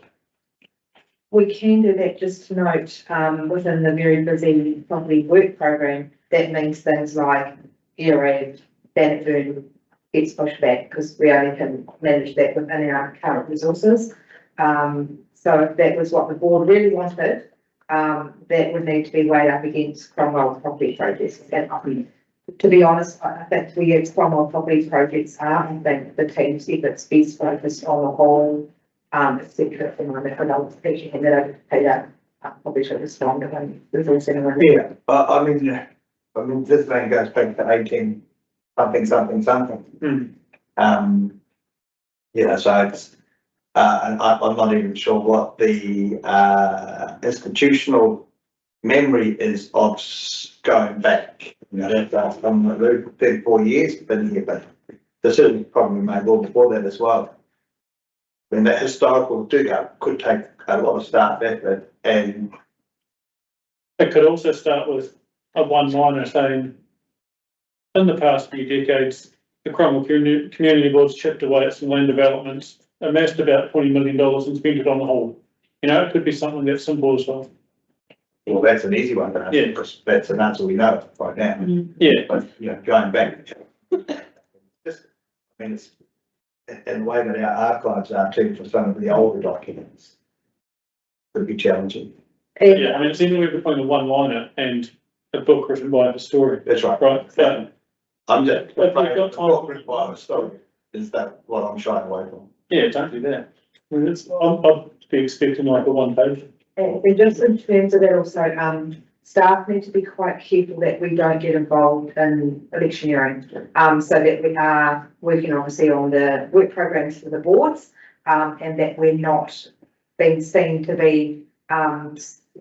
We can do that, just to note, within the very busy property work program, that means things like aerated, Bannockburn gets pushed back because we only can manage that within our current resources. So that was what the board really wanted. That would need to be weighed up against Cromwell property projects. And to be honest, I think we use Cromwell property projects are, I think the team's efforts best focused on the whole, etc. at the moment. I don't actually hand that over to Peter. Probably should respond to him. There's also anyone. Yeah, I mean, this thing goes back to 18 something. Yeah, so it's, and I'm not even sure what the institutional memory is of going back, you know, from 34 years, been here, but there's certainly probably made well before that as well. When that historical dig up could take a lot of staff effort, and It could also start with a one-liner saying, in the past few decades, the Cromwell Community Board's chipped away at some land developments, amassed about $20 million and spent it on the whole. You know, it could be something that simple as well. well, that's an easy one to answer, Yeah. because that's an answer we know right now. Yeah, But, you know, going back, just, I mean, it's, in the way that our archives are too for some of the older documents, could be challenging. yeah, I mean, it's anywhere between a one-liner and a book written by a historian, That's right. right? But I'm just, But we've got time. what requires story, is that what I'm shying away from? yeah, don't do that. I mean, I'd be expecting like a one page. And just in terms of that also, staff need to be quite careful that we don't get involved in electioneering. So that we are working obviously on the work programs for the boards, and that we're not being seen to be,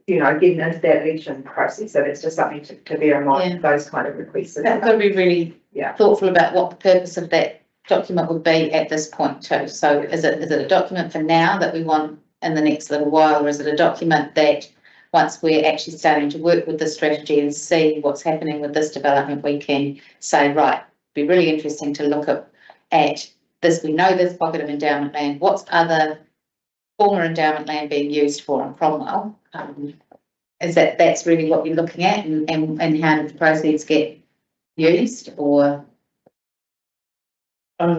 you know, getting into that election process. So that's just something to bear in mind, those kind of requests. We've got to be really thoughtful about what the purpose of that document would be at this point too. So is it a document for now that we want in the next little while, or is it a document that once we're actually starting to work with the strategy and see what's happening with this development, we can say, right, be really interesting to look at this. We know this pocket of endowment land. What's other former endowment land being used for in Cromwell? Is that's really what we're looking at, and how do the proceeds get used, or? It's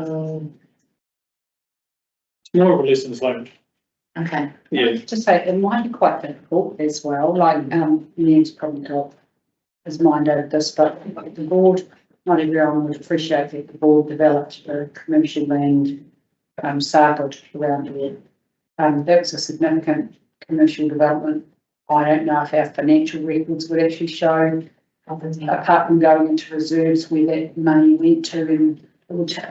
more of a lessons learned. Okay. Yeah. To say, it might be quite difficult as well, like, Ian's probably got his mind over this, but the board, not everyone would appreciate that the board developed a commercial land, saga around here. That was a significant commercial development. I don't know if our financial records would actually show, apart from going into reserves, where that money went to, and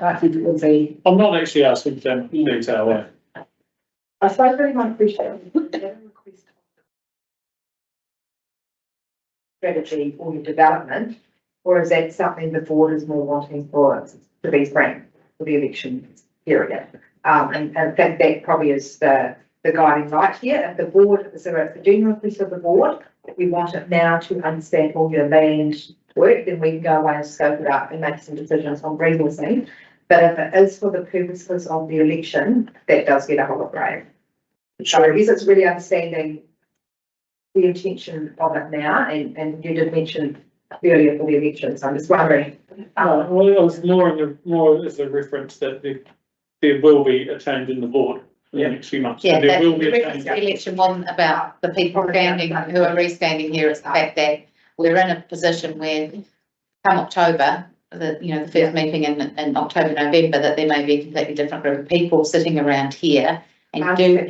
I think it would be. I'm not actually asking for that detail. I suppose really want to appreciate that request strategy for your development, or is that something the board is more wanting for to be framed for the election period? And I think that probably is the guiding light here. If the board, so if the general request of the board, if we want it now to understand all your land work, then we can go away and scope it up and make some decisions on resourcing. But if it is for the purposes of the election, that does get a whole lot brave. So I guess it's really understanding the intention of it now, and you did mention earlier for the election, so I'm just wondering. Well, it was more as a reference that there will be a change in the board in the next few months. Yeah, So there that will be a reference change. to the election wasn't about the people standing who are re-standing here. It's the fact that we're in a position where come October, the first meeting in October, November, that there may be a completely different group of people sitting around here. And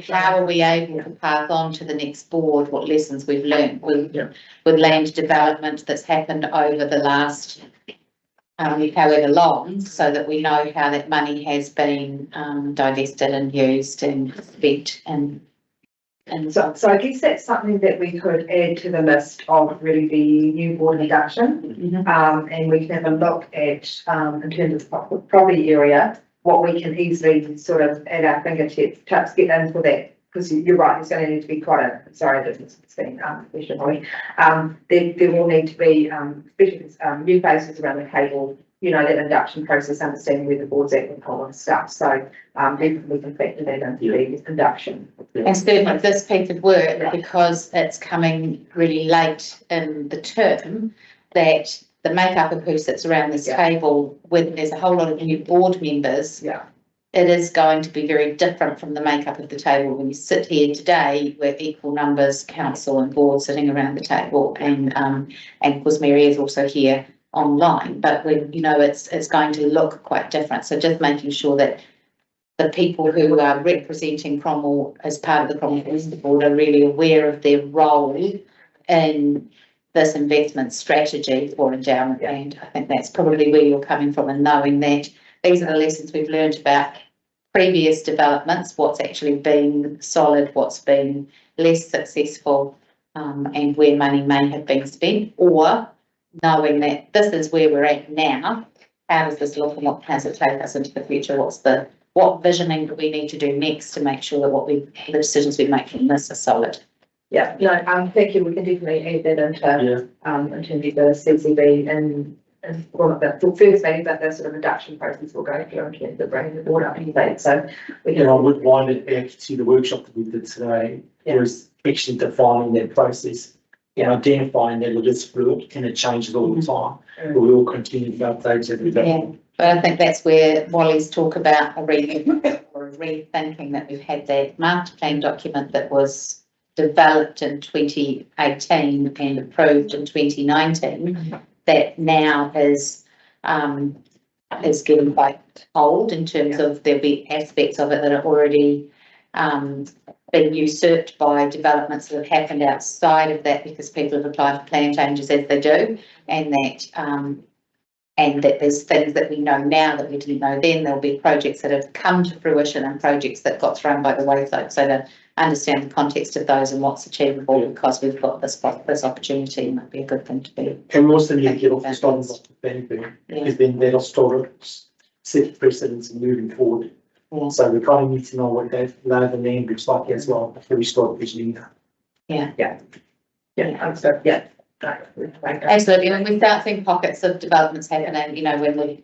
how are we able to pass on to the next board what lessons we've learned with land development that's happened over the last however long, so that we know how that money has been divested and used and spent and So I guess that's something that we could add to the list of really the new board induction. And we can have a look at, in terms of the property area, what we can easily sort of at our fingertips, perhaps get into that. Because you're right, there's going to need to be quite a, sorry, this is being, question probably. There will need to be, especially, new faces around the table, you know, that induction process, understanding where the board's at with all of stuff. So, definitely can factor that into the induction. And certainly this piece of work, because it's coming really late in the term, that the makeup of who sits around this table, when there's a whole lot of new board members, it is going to be very different from the makeup of the table when you sit here today with equal numbers, council and board sitting around the table, and of course Mary is also here online, but when, you know, it's going to look quite different. So just making sure that the people who are representing Cromwell as part of the Cromwell Municipal Board are really aware of their role in this investment strategy for endowment land. I think that's probably where you're coming from, and knowing that these are the lessons we've learned about previous developments, what's actually been solid, what's been less successful, and where money may have been spent, or knowing that this is where we're at now. How does this look, and what does it take us into the future? What visioning do we need to do next to make sure that the decisions we make from this are solid? Yeah, no, thank you. We can definitely add that into, in terms of the CCB and well, not the first meeting, but the sort of induction process will go through in terms of bringing the board up to date. So we can. And I would wind it back to the workshop that we did today, was actually defining that process and identifying that it is fluid and it changes all the time. But we will continue to update every day. Yeah, but I think that's where Wally's talk about a rethinking, that we've had that master plan document that was developed in 2018 and approved in 2019, that now is getting quite old in terms of there'll be aspects of it that are already been usurped by developments that have happened outside of that, because people have applied for plan changes as they do, and that there's things that we know now that we didn't know then. There'll be projects that have come to fruition and projects that got thrown by the wayside. So to understand the context of those and what's achievable, because we've got this opportunity, might be a good thing to be. And we also need to get off the starting block with anything, because then that'll set precedents and moving forward. Yeah. So we kind of need to know what that lay of the land looks like as well before we start visioning. Absolutely. When we start seeing pockets of developments happening, you know, when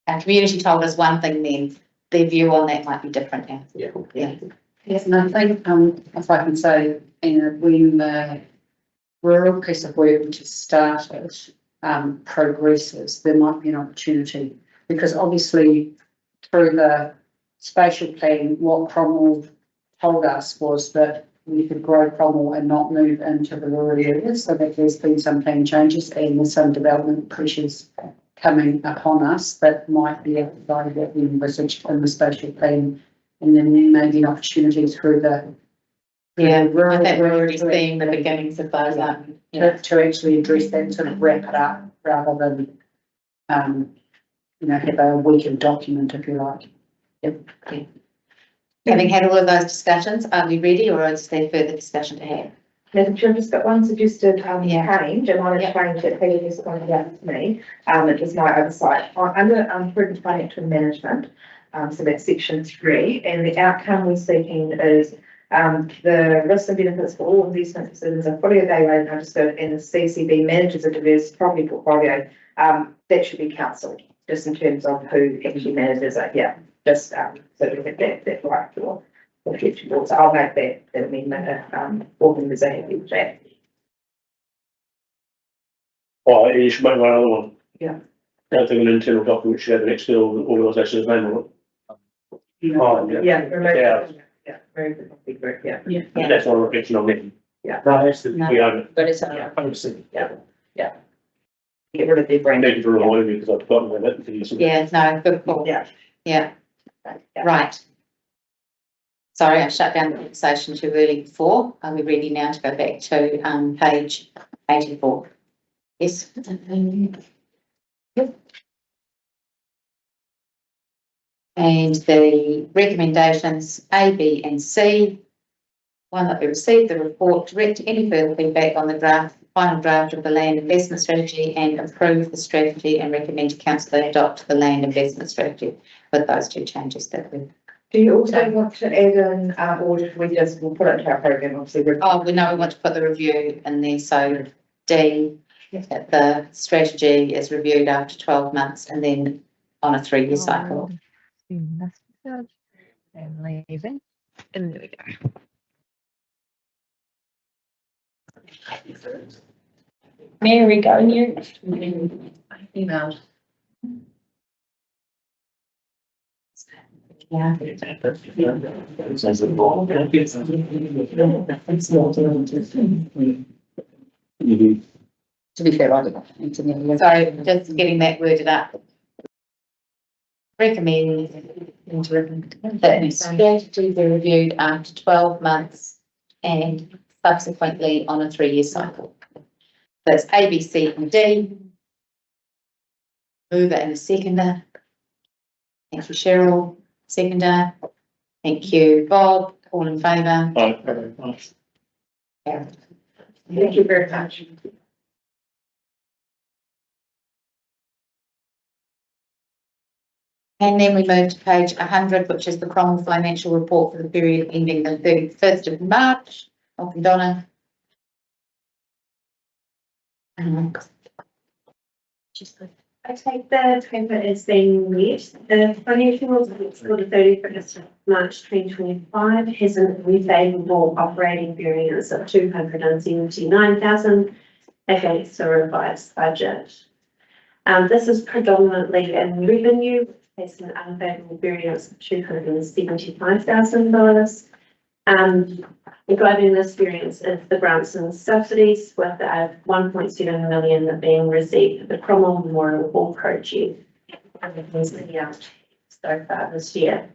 our community told us one thing, then their view on that might be different now. Yes, and I think, if I can say, you know, when the rural piece of work which has started progresses, there might be an opportunity, because obviously through the spatial plan, what Cromwell told us was that we could grow Cromwell and not move into the rural areas, so that there's been some plan changes and there's some development pressures coming upon us that might be outside what we envisaged in the spatial plan. And then maybe an opportunity through the I think we're already seeing the beginnings of those to actually address that and sort of wrap it up, rather than you know, have a weakened document, if you like. Having had all of those discussions, are we ready, or is there further discussion to have? Madam Chair, I've just got one suggested change, and I change that Peter just pointed out to me. It was my oversight under prudent financial management. So that's section 3, and the outcome we're seeking is the risks and benefits for all investment decisions are fully evaluated and understood, and the CCB manages a diverse property portfolio. That should be council, just in terms of who actually manages it. Just so we get that right for the future board. So I'll make that amendment. Board members are happy with that. Oh, you should make one other one. Yeah. I don't think an internal document should have an external organisation's name on it. Very good. That's not a reflection on them. Yeah. No, absolutely. We own it. But it's 100%. Get rid of their brand. Thank you for reminding me, because I've forgotten about that. Yeah, no, good call. Yeah. Right. Sorry, I shut down the conversation too early before. Are we ready now to go back to page 84? Yes. Yep. And the recommendations A, B and C. One, that we received the report, direct any further feedback on the final draft of the land investment strategy and approve the strategy and recommend to council they adopt the land investment strategy. with those two changes that we. Do you also want to add in, or just we just will put it into our program, obviously? Oh, we know we want to put the review in there, so D, that the strategy is reviewed after 12 months and then on a 3-year cycle. And leaving. And there we go. Mary, go you. Emailed. Yeah. To be fair, I don't know. It's in the other way. So just getting that worded up. Recommend that the strategy be reviewed after 12 months and subsequently on a 3-year cycle. That's A, B, C, and D. Mover and a seconder. Thank you, Cheryl. Seconder. Thank you, Bob. All in favour? Yeah. Thank you very much. And then we move to page 100, which is the Cromwell financial report for the period ending the 31st of March. Welcome, Donna. Okay, the paper is being read. The financial results for the 31st of March 2025 has an unfavourable operating variance of 279,000 against the revised budget. This is predominantly in revenue, which has an unfavourable variance of $275,000. Driving this variance is the grants and subsidies with 1.7 million being received for the Cromwell Memorial Hall project so far this year.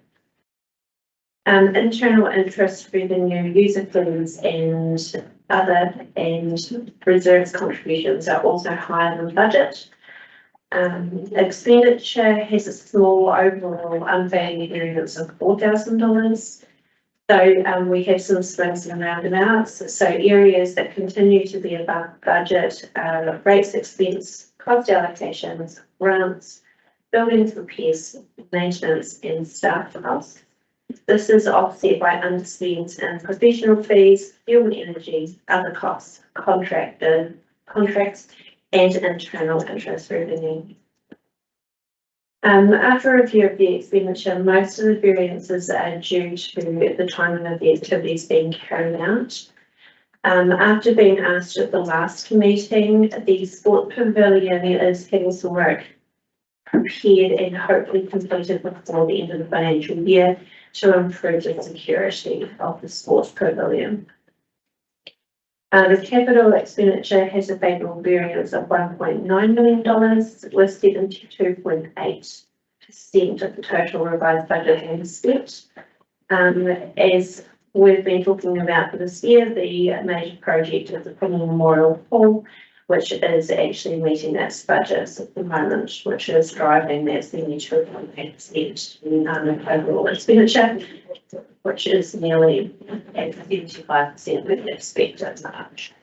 Internal interest revenue, user fees and other and reserves contributions are also higher than budget. Expenditure has a small overall unfavourable variance of $4,000. So we have some swings and roundabouts. So areas that continue to be above budget are rates expense, cost allocations, grants, buildings repairs, maintenance and staff costs. This is offset by underspends in professional fees, fuel and energy, other costs, contracts and internal interest revenue. After a review of the expenditure, most of the variances are due to the timing of the activities being carried out. After being asked at the last meeting, the sport pavilion is having some work prepared and hopefully completed before the end of the financial year to improve the security of the sports pavilion. The capital expenditure has a favourable variance of $1.9 million with 72.8% of the total revised budget being spent. As we've been talking about for this year, the major project is the Cromwell Memorial Hall, which is actually meeting its budgets at the moment, which is driving that 72.8% in overall expenditure, which is nearly at 75% with expected March.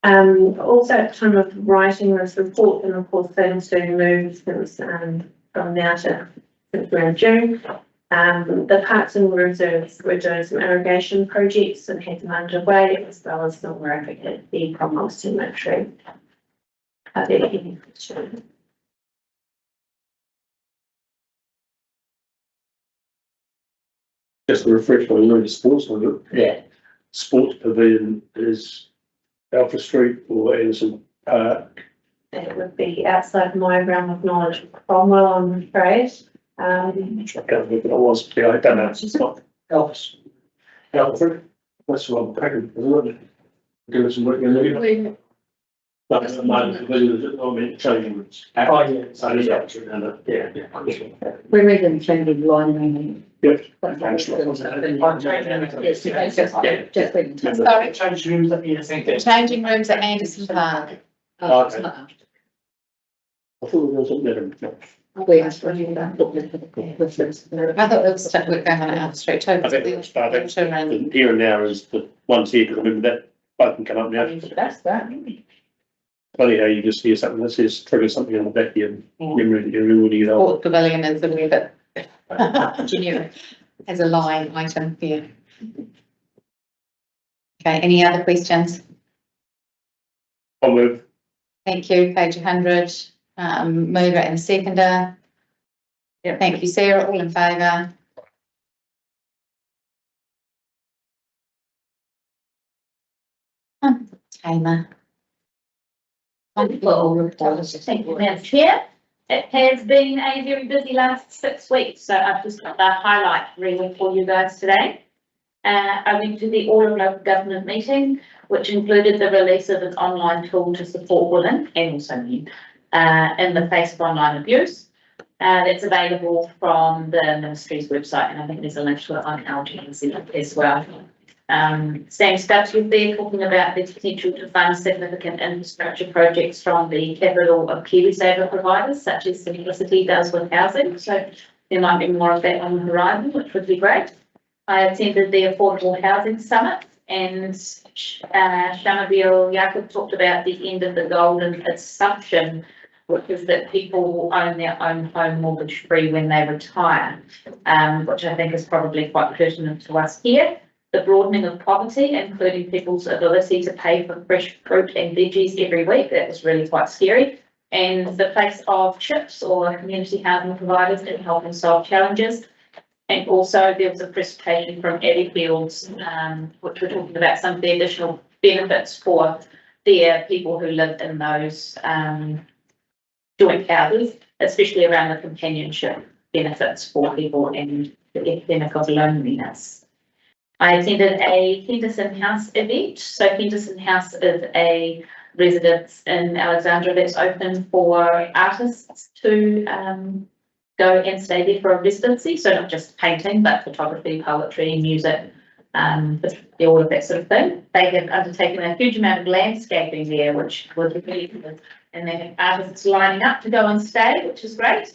Also at the time of writing this report, and of course things do move since from now to around June. The parks and reserves were doing some irrigation projects and had them underway, as well as some work at the Cromwell Cemetery. Just to refresh my memory, sports one, Yeah. sports pavilion is Alpha Street or Anderson Park. It would be outside my realm of knowledge of Cromwell, I'm afraid. I can't remember what it was, yeah, I don't know, it's not Alpha. Alfred, that's what I'm packing, isn't it? Give us some work in there. That's the main pavilion, I mean, changing rooms. Oh, yeah. So it's Alpha, and yeah. We're reading changing line. Yep. Just reading. Sorry, Change rooms at the end. changing rooms at Anderson Park. Okay. I thought we were something different. We asked for you I thought there was stuff going on at Alpha Street too. I think it's started. The here and now is the ones here, because I remember that both can come up now. That's that. funny how you just hear something that says trigger something on the back of your Yeah. memory that you really need help. Sport pavilion is a wee bit generic as a line item here. Okay, any other questions? I'll move. Thank you, page 100, mover and seconder. Thank you, Sarah, all in favour? Tamer. Wonderful. Thank you, Madam Chair. It has been a very busy last 6 weeks, so I've just got the highlight really for you guys today. I went to the All of Local Government meeting, which included the release of an online tool to support women and also men in the face of online abuse. That's available from the ministry's website, and I think there's a link to it on LGNZ as well. Sam Stubbs was there talking about the potential to fund significant infrastructure projects from the capital of KiwiSaver providers, such as Simplicity does with housing. So there might be more of that on the horizon, which would be great. I attended the Affordable Housing Summit, and Shamabeel Yaqub talked about the end of the golden assumption, which is that people will own their own home mortgage free when they retire, which I think is probably quite pertinent to us here. The broadening of poverty, including people's ability to pay for fresh fruit and veggies every week, that was really quite scary. And the place of CHIPS, or community housing providers, in helping solve challenges. And also there was a presentation from Abby Fields, which we're talking about some of the additional benefits for their people who live in those joint houses, especially around the companionship benefits for people and the epidemic of loneliness. I attended a Henderson House event. So Henderson House is a residence in Alexandra that's open for artists to go and stay there for a residency. So not just painting, but photography, poetry, music, all of that sort of thing. They have undertaken a huge amount of landscaping there, which was really good. And they have artists lining up to go and stay, which is great.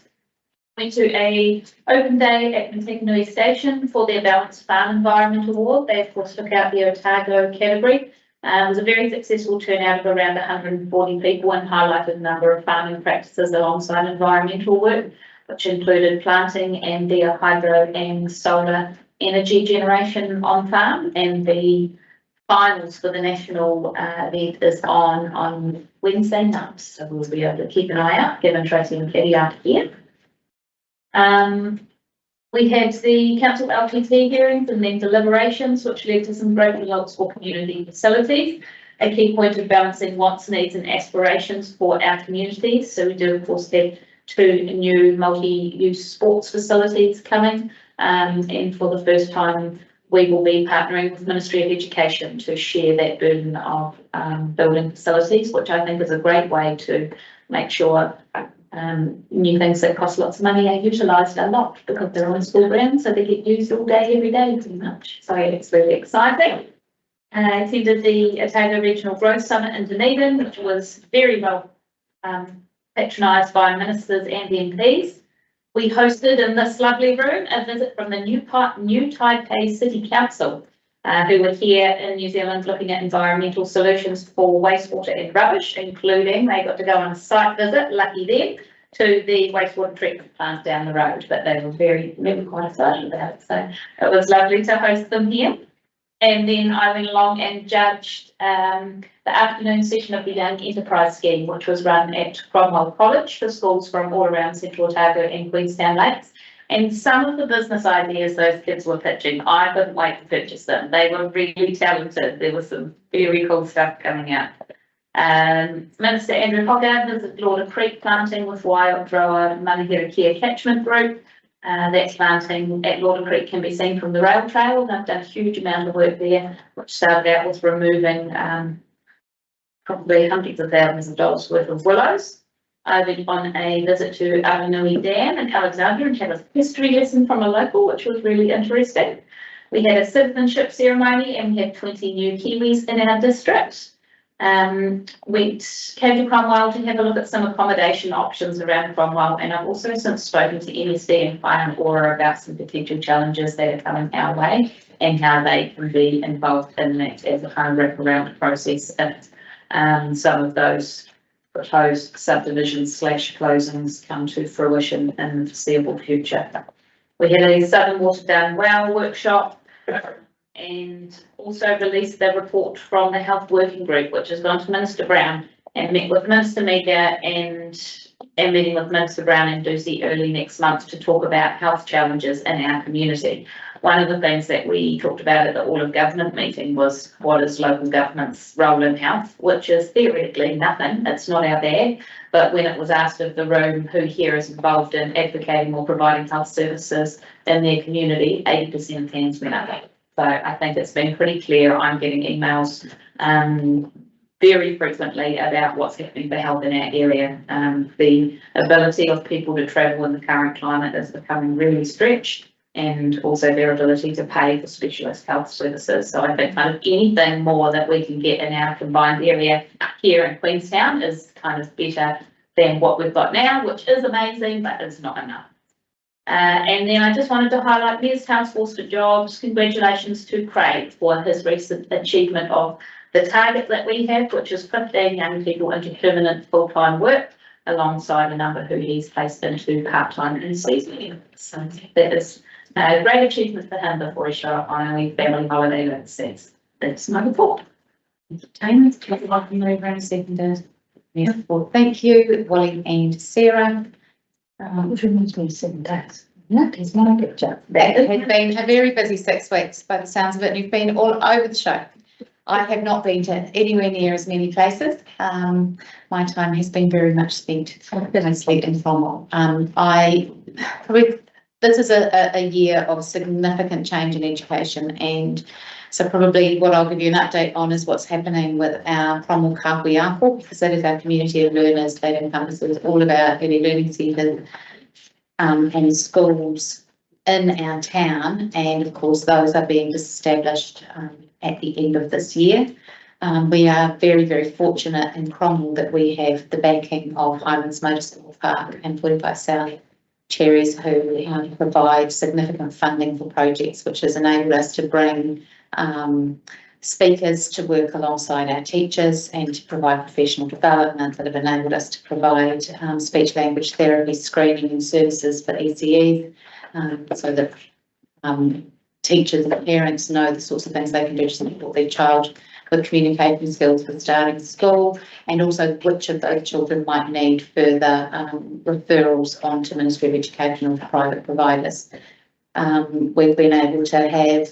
Went to a open day at Montekanui Station for their Balanced Farm Environment Award. They of course took out the Otago category. It was a very successful turnout of around 140 people and highlighted a number of farming practices alongside environmental work, which included planting and their hydro and solar energy generation on farm. And the finals for the national event is on Wednesday night, so we'll be able to keep an eye out, given Tracy and Katie aren't here. We had the council LTT hearings and then deliberations, which led to some great results for community facilities. A key point of balancing wants, needs and aspirations for our communities. So we do of course have 2 new multi-use sports facilities coming, and for the first time we will be partnering with Ministry of Education to share that burden of building facilities, which I think is a great way to make sure new things that cost lots of money are utilised a lot because they're on school grounds, so they get used all day, every day pretty much. So it's really exciting. I attended the Otago Regional Growth Summit in Dunedin, which was very well patronised by ministers and MPs. We hosted in this lovely room a visit from the New Taipei City Council, who were here in New Zealand looking at environmental solutions for wastewater and rubbish, including they got to go on a site visit, lucky them, to the wastewater treatment plant down the road, but they were quite excited about it. So it was lovely to host them here. And then I went along and judged the afternoon session of the Young Enterprise Scheme, which was run at Cromwell College for schools from all around Central Otago and Queenstown Lakes. And some of the business ideas those kids were pitching, I couldn't wait to purchase them. They were really talented. There was some very cool stuff coming out. Minister Andrew Hogarth visited Lauder Creek planting with Wairoa Manahira Care Catchment Group. That planting at Lauder Creek can be seen from the rail trail. They've done a huge amount of work there, which started out with removing probably hundreds of thousands of dollars worth of willows. I went on a visit to Aranui Dam in Alexandra and had a history lesson from a local, which was really interesting. We had a citizenship ceremony and we had 20 new Kiwis in our district. Came to Cromwell to have a look at some accommodation options around Cromwell, and I've also since spoken to NSD and Fire and Aura about some potential challenges that are coming our way and how they can be involved in that as a kind of wraparound process if some of those proposed subdivisions / closings come to fruition in the foreseeable future. We had a Southern Water Down Well workshop and also released the report from the Health Working Group, which has gone to Minister Brown and met with Minister Meager and meeting with Minister Brown and Ducey early next month to talk about health challenges in our community. One of the things that we talked about at the All of Government meeting was what is local government's role in health, which is theoretically nothing, it's not our bag. But when it was asked of the room who here is involved in advocating or providing health services in their community, 80% of hands went up. So I think it's been pretty clear. I'm getting emails very frequently about what's happening for health in our area. The ability of people to travel in the current climate is becoming really stretched, and also their ability to pay for specialist health services. So I think kind of anything more that we can get in our combined area here in Queenstown is kind of better than what we've got now, which is amazing, but it's not enough. And then I just wanted to highlight Mayor's Task Force for Jobs. Congratulations to Craig for his recent achievement of the target that we have, which is 15 young people into permanent full-time work, alongside a number who he's placed into part-time and seasonal. So that is a great achievement for him before he showed up on a family holiday. That's my report. Entertainment, would you like to move around a second? Yeah, well, thank you, Wally and Sarah. Which reminds me of 7 days. That is my picture. That has been a very busy 6 weeks by the sounds of it, and you've been all over the show. I have not been to anywhere near as many places. My time has been very much spent mostly in Cromwell. This is a year of significant change in education, and so probably what I'll give you an update on is what's happening with our Cromwell Kāhui Ako, because that is our community of learners that encompasses all of our early learning centres and schools in our town, and of course those are being disestablished at the end of this year. We are very, very fortunate in Cromwell that we have the backing of Highlands Motorsport Park and 45 South Cherries, who provide significant funding for projects, which has enabled us to bring speakers to work alongside our teachers and to provide professional development, that have enabled us to provide speech language therapy screening and services for ECEs, so that teachers and parents know the sorts of things they can do to support their child with communication skills for starting school, and also which of those children might need further referrals on to Ministry of Education or private providers. We've been able to have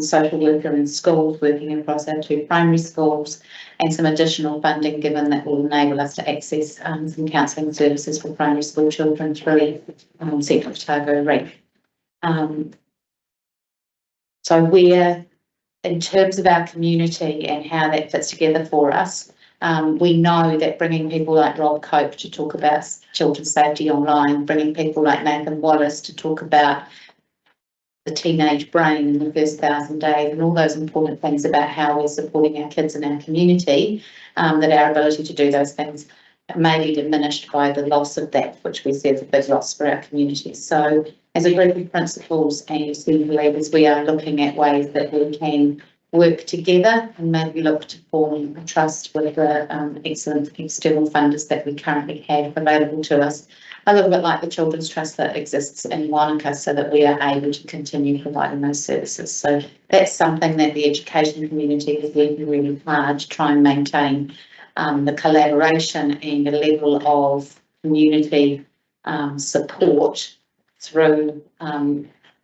social worker in schools working across our 2 primary schools, and some additional funding given that will enable us to access some counselling services for primary school children through Central Otago REAP. So we're, in terms of our community and how that fits together for us, we know that bringing people like Rob Cope to talk about children's safety online, bringing people like Nathan Wallace to talk about the teenage brain in the first 1,000 days, and all those important things about how we're supporting our kids in our community, that our ability to do those things may be diminished by the loss of that, which we see as a big loss for our community. So as a group of principals and student leaders, we are looking at ways that we can work together and maybe look to form a trust with the excellent external funders that we currently have available to us, a little bit like the Children's Trust that exists in Wanaka, so that we are able to continue providing those services. So that's something that the education community is working really hard to try and maintain the collaboration and the level of community support through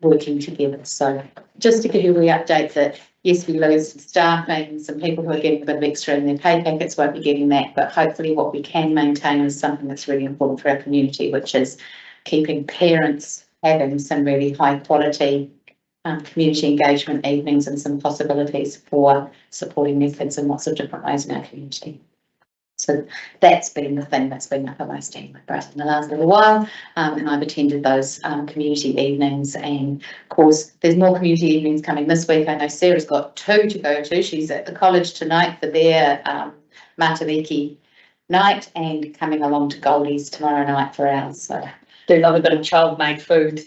working together. So just to give you a wee update that yes, we lose some staffing, some people who are getting a bit of extra in their pay packets won't be getting that, but hopefully what we can maintain is something that's really important for our community, which is keeping parents having some really high quality community engagement evenings and some possibilities for supporting their kids in lots of different ways in our community. So that's been the thing that's been uppermost in my brain in the last little while, and I've attended those community evenings, and of course there's more community evenings coming this week. I know Sarah's got 2 to go to. She's at the college tonight for their Matariki night, and coming along to Goldie's tomorrow night for ours. So Do love a bit of child-made food.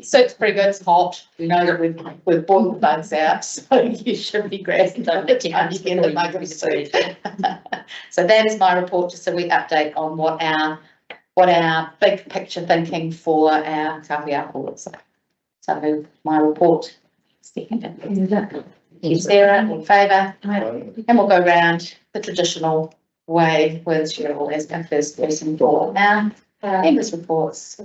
Soup's pretty good, it's hot, we know that we've boiled the bugs out, so you should be great by the time you get the mug of soup. So that is my report, just so we update on what our big picture thinking for our Kawhiako looks like. So my report, second. Thank you, Sarah, in favour, and we'll go round the traditional way with Cheryl as our first person for now. Members' reports.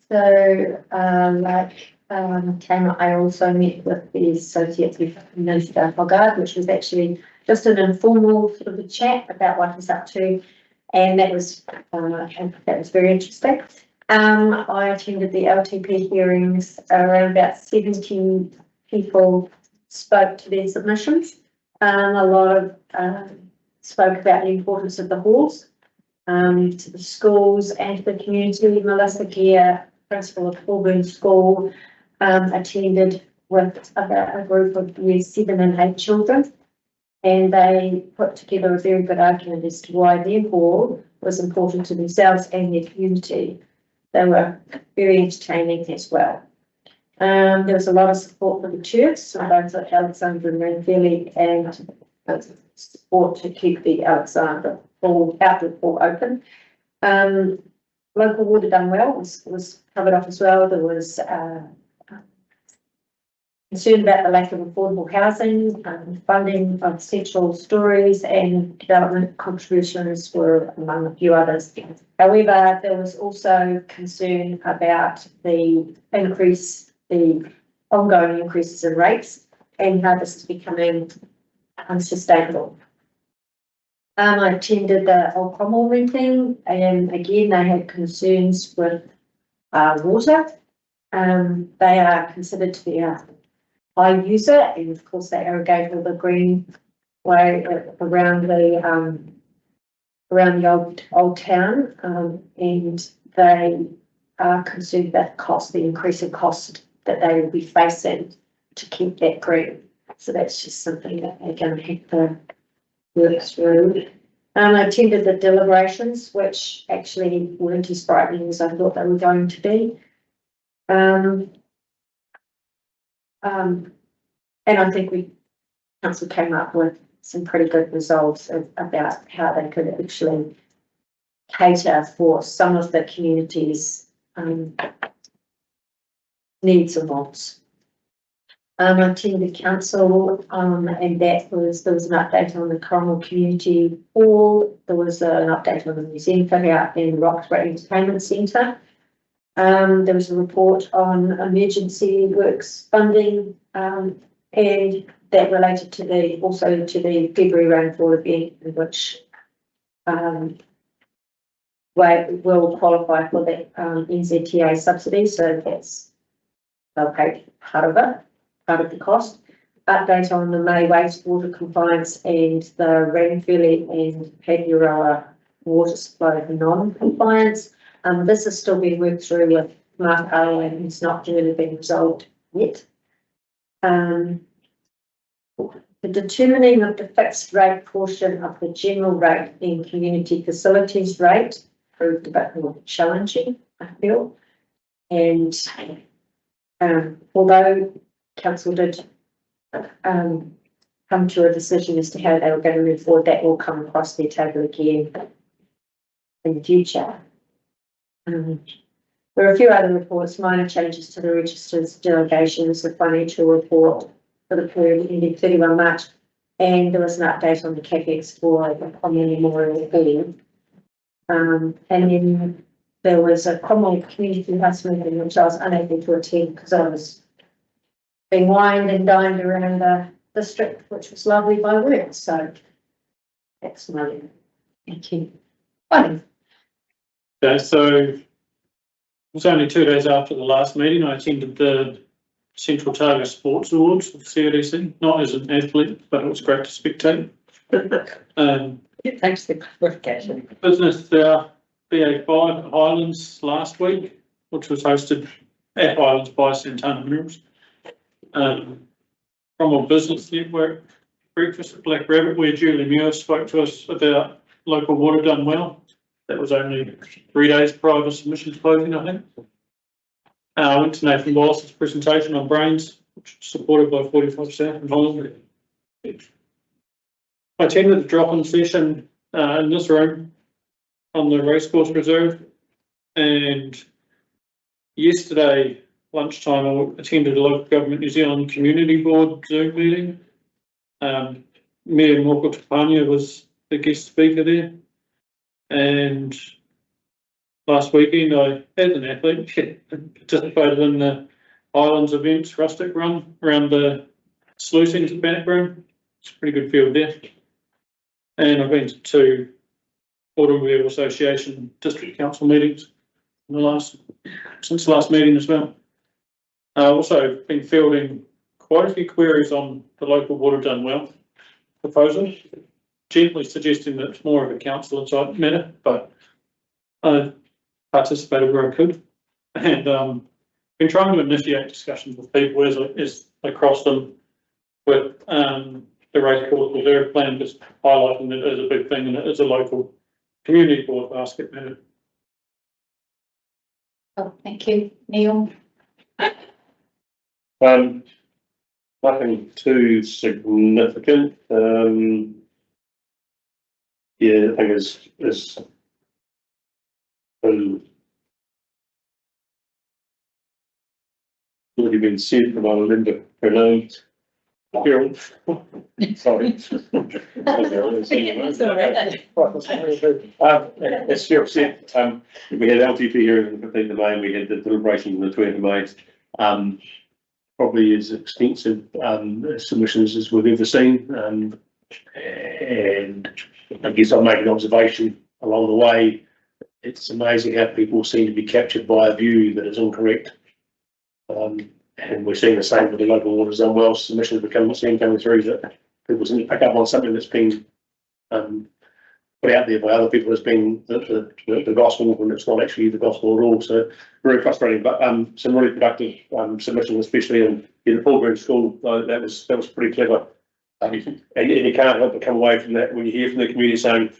So, I also met with the Associate Minister Hogarth, which was actually just an informal sort of a chat about what he's up to, and that was very interesting. I attended the LTP hearings. Around about 17 people spoke to their submissions. A lot of spoke about the importance of the halls to the schools and the community. Melissa Gear, principal of Auburn School, attended with about a group of year 7 and 8 children, and they put together a very good argument as to why their hall was important to themselves and their community. They were very entertaining as well. There was a lot of support for the church, so both at Alexandra and Ranfurly, and support to keep the Alexandra pool, outdoor pool open. Local water done well was covered off as well. There was concern about the lack of affordable housing, funding of central stories, and development contributions were among a few others. However, there was also concern about the ongoing increases in rates and how this is becoming unsustainable. I attended the Old Cromwell meeting, and again, they had concerns with water. They are considered to be a high user, and of course they irrigate all the green way around the old town, and they are concerned about the increasing cost that they will be facing to keep that green. So that's just something that they're going to have to work through. I attended the deliberations, which actually weren't as frightening as I thought they were going to be. And I think council came up with some pretty good results about how they could actually cater for some of the community's needs and wants. I attended council, and there was an update on the Cromwell Community Hall. There was an update on the museum fit out in Roxbury Entertainment Centre. There was a report on emergency works funding, and that related to the February rainfall event, in which will qualify for the NZTA subsidy. So they'll pay part of the cost. Update on the May wastewater compliance and the Ranfurly and Paduroa water supply non-compliance. This is still being worked through with Mark Owen, and it's not really been resolved yet. The determining of the fixed rate portion of the general rate in community facilities rate proved a bit more challenging, I feel. And although council did come to a decision as to how they were going to move forward, that will come across their table again in the future. There are a few other reports, minor changes to the registers, delegations, the financial report for the period ending 31 March, and there was an update on the CapEx for the Cromwell Memorial Building. And then there was a Cromwell Community House meeting, which I was unable to attend because I was being wined and dined around the district, which was lovely by work. So that's my thank you. Fine. Okay, so it was only 2 days after the last meeting. I attended the Central Target Sports Awards of CRDC, not as an athlete, but it was great to spectate. Thanks for the clarification. Business BA5 at Highlands last week, which was hosted at Highlands by Santana Minerals. Cromwell Business Network breakfast at Black Rabbit, where Julie Muir spoke to us about local water done well. That was only 3 days prior to submissions closing, I think. I went to Nathan Wallace's presentation on brains, which is supported by 45 staff in Holland. I attended the drop-in session in this room on the racecourse reserve, and yesterday lunchtime I attended a local government New Zealand community board Zoom meeting. Mayor Morkel Tapania was the guest speaker there, and last weekend I, as an athlete, participated in the Islands events rustic run around the sluicing to Bannockburn. It's a pretty good field there. And I've been to 2 Automobile Association District Council meetings since the last meeting as well. I've also been fielding quite a few queries on the local Water Done Well proposal, gently suggesting that it's more of a council inside matter, but I participated where I could, and been trying to initiate discussions with people as I cross them with the racecourse reserve plan, just highlighting that it is a big thing and it is a local community board basket matter. Oh, thank you, Neil. Nothing too significant. Yeah, I think is already been said by Linda Bernard. Carol. Sorry. As Cheryl said, we had LTP here on the 15th of May, and we had the deliberations on the 20th of May. Probably as extensive submissions as we've ever seen, and I guess I'll make an observation along the way. It's amazing how people seem to be captured by a view that is incorrect. And we're seeing the same with the local Water Done Well submissions coming through, that people seem to pick up on something that's been put out there by other people as being the gospel, when it's not actually the gospel at all. So very frustrating, but some really productive submissions, especially in the Paulburn school. That was pretty clever. And you can't help but come away from that when you hear from the community saying,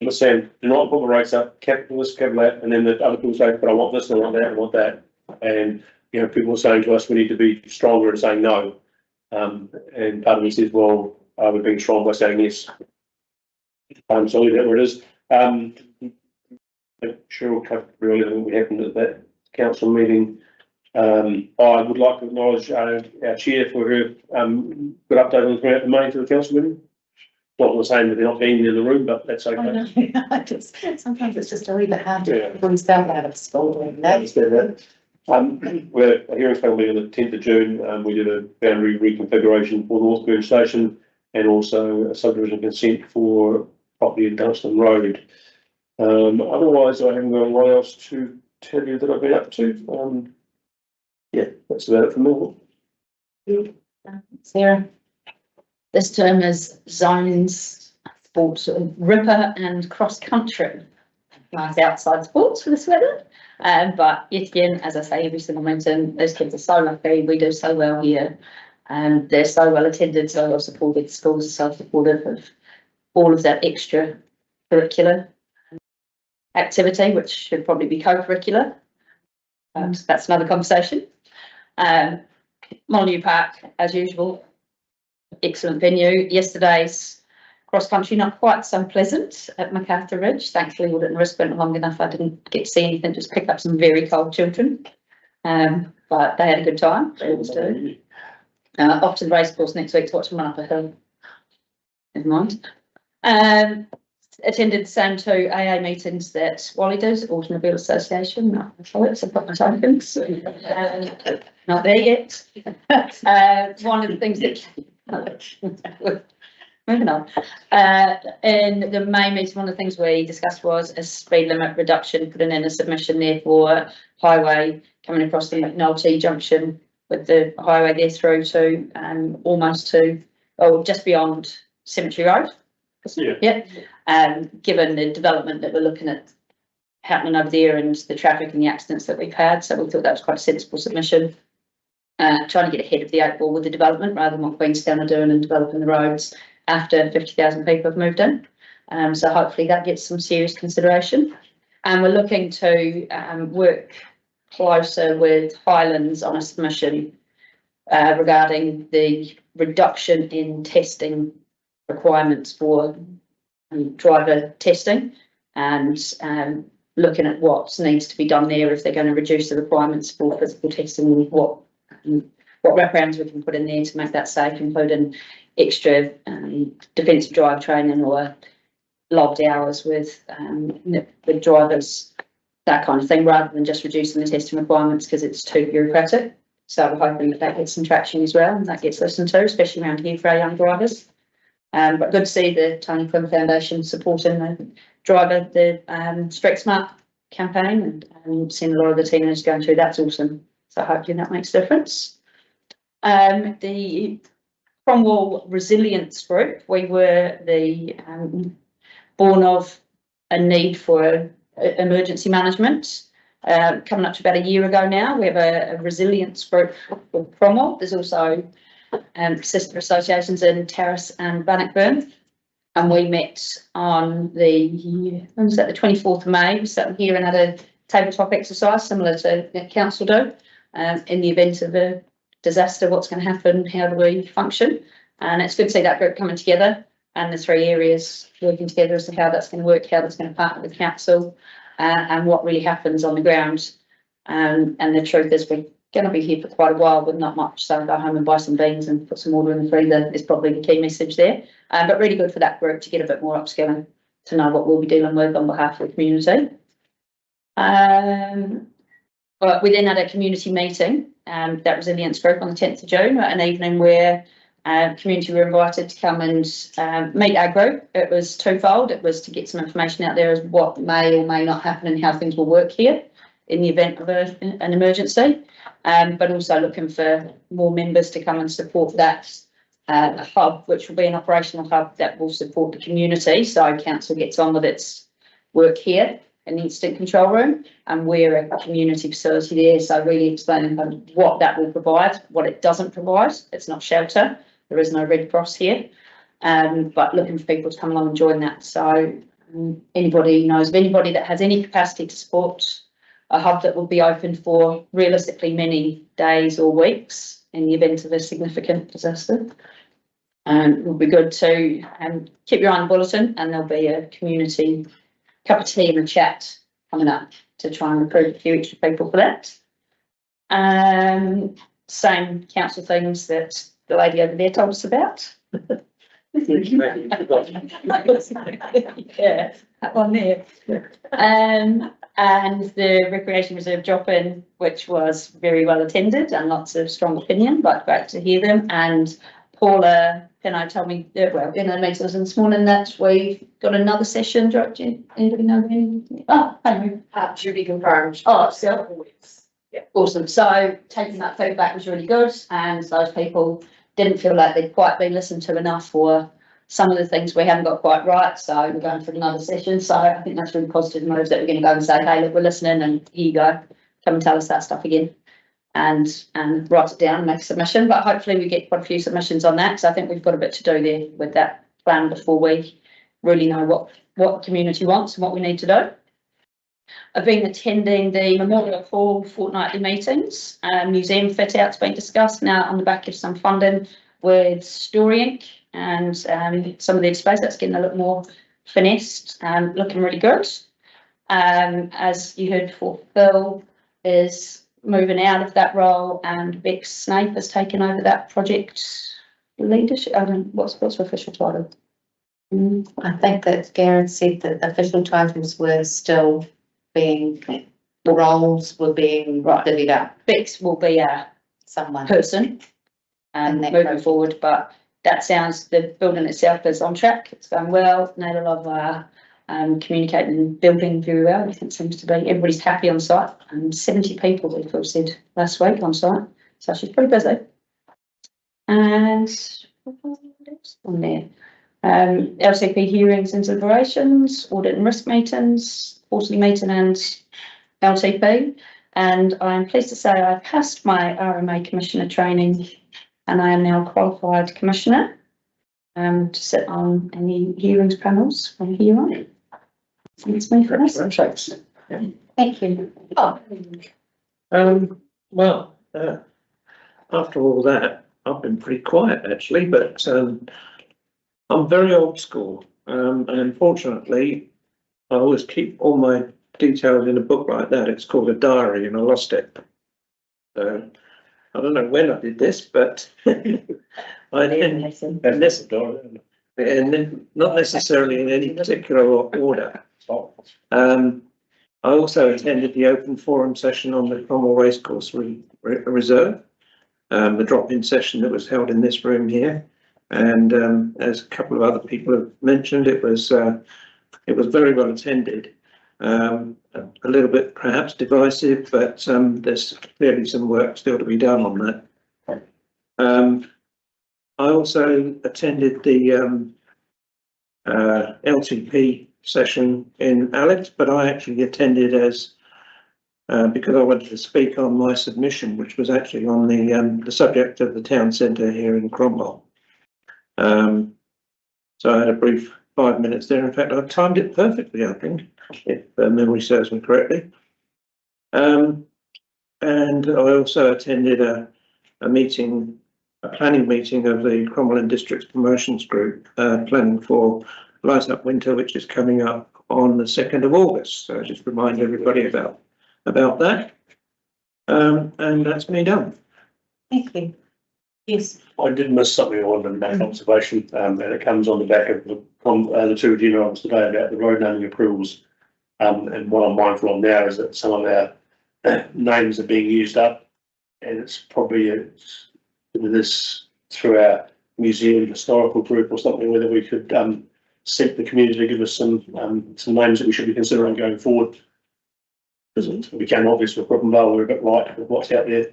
"Listen, do not put the rates up, capital this, capital that," and then the other people say, "But I want this, and I want that, and I want that." And people are saying to us, we need to be stronger and saying no. And part of me says, well, we're being strong by saying yes. So leave that where it is. I'm sure we'll cover really what happened at that council meeting. I would like to acknowledge our chair for her good update on the May for the council meeting. Not the same that they're not being in the room, but that's okay. Sometimes it's just a little bit hard to pull yourself out of school. We're a hearing family on the 10th of June. We did a boundary reconfiguration for Northburn Station, and also a subdivision consent for property in Dunstan Road. Otherwise, I haven't got anyone else to tell you that I've been up to. Yeah, that's about it for me. Sarah? This term is zones, sports, ripper and cross country. Nice outside sports for this weather. But yet again, as I say, every single mention, those kids are so lucky. We do so well here. And they're so well attended, so well supported. Schools are so supportive of all of that extra curricular activity, which should probably be co-curricular. That's another conversation. Molyneux Park, as usual, excellent venue. Yesterday's cross country, not quite so pleasant at MacArthur Ridge. Thankfully, we didn't risk it long enough. I didn't get to see anything, just pick up some very cold children. But they had a good time. They always do. Off to the racecourse next week to watch them run up a hill. Never mind. Attended the same 2 AA meetings that Wally does, Automobile Association. No, it's a proper tokens. Not there yet. One of the things that moving on. In the May meeting, one of the things we discussed was a speed limit reduction, putting in a submission there for highway coming across the McNulty junction with the highway there through to almost to, just beyond Cemetery Road. Yeah. Given the development that we're looking at happening over there and the traffic and the accidents that we've had, so we thought that was quite a sensible submission. Trying to get ahead of the 8 ball with the development rather than what Queenstown are doing and developing the roads after 50,000 people have moved in. So hopefully that gets some serious consideration. And we're looking to work closer with Highlands on a submission regarding the reduction in testing requirements for driver testing, and looking at what needs to be done there if they're going to reduce the requirements for physical testing, what wraparounds we can put in there to make that safe, including extra defensive drive training or logged hours with drivers, that kind of thing, rather than just reducing the testing requirements because it's too bureaucratic. So we're hoping that gets some traction as well, and that gets listened to, especially around here for our young drivers. But good to see the Tony Quinn Foundation supporting the driver, the Street Smart campaign, and seeing a lot of the teenagers going through. That's awesome. So hopefully that makes a difference. The Cromwell Resilience Group, we were the born of a need for emergency management. Coming up to about a year ago now, we have a resilience group called Cromwell. There's also sister associations in Terrace and Bannockburn, and we met on the 24th of May. We sat here and had a tabletop exercise similar to the council do. In the event of a disaster, what's going to happen? How do we function? And it's good to see that group coming together and the three areas working together as to how that's going to work, how that's going to partner with council, and what really happens on the ground. And the truth is, we're going to be here for quite a while with not much, so go home and buy some beans and put some water in the freezer is probably the key message there. But really good for that group to get a bit more upskilling, to know what we'll be dealing with on behalf of the community. But we then had a community meeting, that resilience group, on the 10th of June, an evening where community were invited to come and meet our group. It was twofold. It was to get some information out there as what may or may not happen and how things will work here in the event of an emergency, but also looking for more members to come and support that hub, which will be an operational hub that will support the community. So council gets on with its work here in the incident control room, and we're a community facility there. So really explaining what that will provide, what it doesn't provide. It's not shelter. There is no Red Cross here, but looking for people to come along and join that. So anybody knows of anybody that has any capacity to support a hub that will be open for realistically many days or weeks in the event of a significant disaster. It will be good to keep your eye on the bulletin, and there'll be a community cup of tea and a chat coming up to try and recruit a few extra people for that. Same council things that the lady over there told us about. Yeah, that one there. And the Recreation Reserve drop-in, which was very well attended and lots of strong opinion, but great to hear them. And Paula Penno told me, well, in the meeting this morning, that we've got another session. Do anybody know when? Oh, Henry. To be confirmed. Oh, so yeah, awesome. So taking that feedback was really good, and those people didn't feel like they'd quite been listened to enough, or some of the things we haven't got quite right. So we're going for another session. So I think that's really positive moves that we're going to go and say, hey, look, we're listening, and here you go, come and tell us that stuff again, and write it down and make a submission. But hopefully we get quite a few submissions on that, because I think we've got a bit to do there with that plan before we really know what the community wants and what we need to do. I've been attending the Memorial Hall fortnightly meetings. Museum fit out's been discussed now on the back of some funding with Story Inc. and some of the space that's getting a little more finessed, looking really good. As you heard before, Phil is moving out of that role, and Beck Snape has taken over that project leadership. I don't know, what's the official title? I think that Gareth said that the official titles were still being, the roles were being divvied up. Bex will be a Someone. person moving forward, but that sounds, the building itself is on track. It's going well. Naylor Love are communicating and building very well. I think it seems to be, everybody's happy on site. 70 people, we Phil said last week, on site. So she's pretty busy. And what else on there? LCP hearings and deliberations, audit and risk meetings, quarterly meeting and LTP. And I'm pleased to say I passed my RMA Commissioner training, and I am now qualified Commissioner. to sit on any hearings panels from here on. Thanks, me for this. Thank you. Oh, Well, after all that, I've been pretty quiet actually, but, I'm very old school. And unfortunately, I always keep all my details in a book like that. It's called a diary and I lost it. So I don't know when I did this, but I didn't, and not necessarily in any particular order. I also attended the open forum session on the Cromwell Racecourse Reserve, the drop-in session that was held in this room here. And as a couple of other people have mentioned, it was very well attended. A little bit perhaps divisive, but there's clearly some work still to be done on that. I also attended the LTP session in Alex, but I actually attended as because I wanted to speak on my submission, which was actually on the subject of the town centre here in Cromwell. So I had a brief 5 minutes there. In fact, I timed it perfectly, I think, if memory serves me correctly. And I also attended a meeting, a planning meeting of the Cromwell and Districts Promotions Group, planning for Light Up Winter, which is coming up on the 2nd of August. So just remind everybody about that. And that's me done. Thank you. Yes. I did miss something I wanted to make observation, and it comes on the back of the two agenda items today about the road naming approvals. And what I'm mindful of now is that some of our names are being used up, and it's probably this through our museum historical group or something, whether we could seek the community to give us some names that we should be considering going forward. Because it became obvious with Cromwell, we're a bit light with what's out there,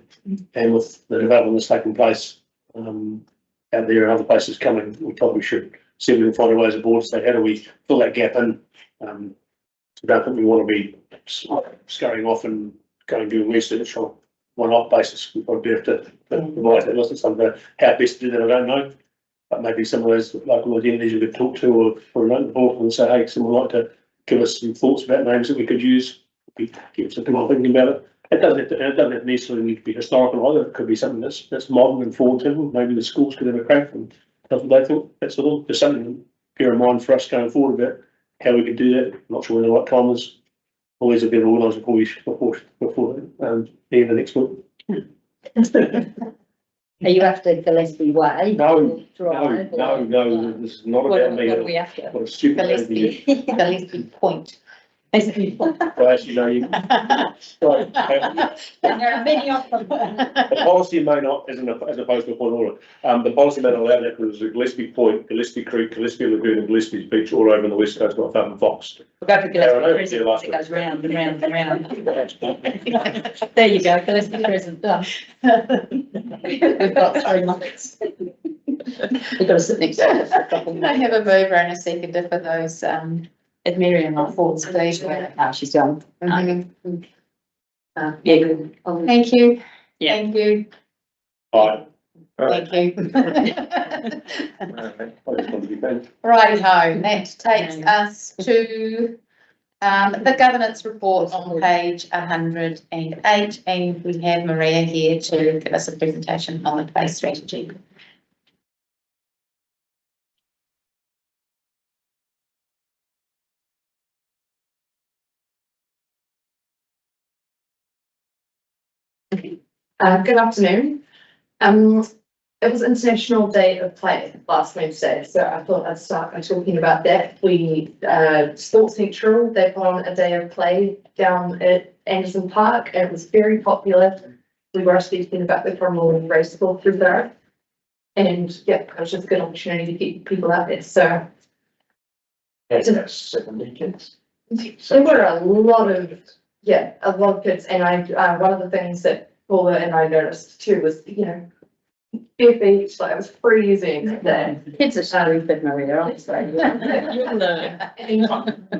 and with the development that's taking place out there and other places coming, we probably should see if we can find a way as a board to say, how do we fill that gap in? I don't think we want to be scurrying off and going doing research on one-off basis. We probably have to provide that list of some of how best to do that, I don't know. But maybe some of those local identities we could talk to or a board and say, hey, someone would like to give us some thoughts about names that we could use. Give some people thinking about it. It doesn't necessarily need to be historical either. It could be something that's modern and forward thinking. Maybe the schools could have a crack and that's what they think. That's just something to bear in mind for us going forward about how we could do that. I'm not sure when the right time is. Always a bit organised before the end of next week. Are you after Gillespie Way? No, Drive, no, this is not about me. What are we after? What a stupid Gillespie Point. Well, actually, no, you. Right. And there are many of them. The policy may not, as opposed to a point order, the policy may not allow that because there's a Gillespie Point, Gillespie Creek, Gillespie Lagoon and Gillespie Beach all over on the west coast, not far from Fox. We'll go for Gillespie Crescent, it goes round and round and round. There you go, Gillespie Crescent, done. We've got 3 months. We've got to sit next to it for a couple Can more. I have a mover and a seconder for those, Is Miriam on thoughts, please? Oh, she's done. Mhm. Yeah, good. Thank you. Yeah. Thank you. Right. Thank you. I just want to be thanked. Righty ho, that takes us to the governance report on page 108, and we have Maria here to give us a presentation on the place strategy. Good afternoon. It was International Day of Play last Wednesday, so I thought I'd start by talking about that. We, Sports Central, they put on a day of play down at Anderson Park, and it was very popular. We were speaking about the Cromwell Racecourse Reserve, and yeah, it was just a good opportunity to get people out there, so. That's about 70 kids. There were a lot of kids, and I, one of the things that Paula and I noticed too was, bare beach, like it was freezing there. Kids are stupid, Maria, aren't they? And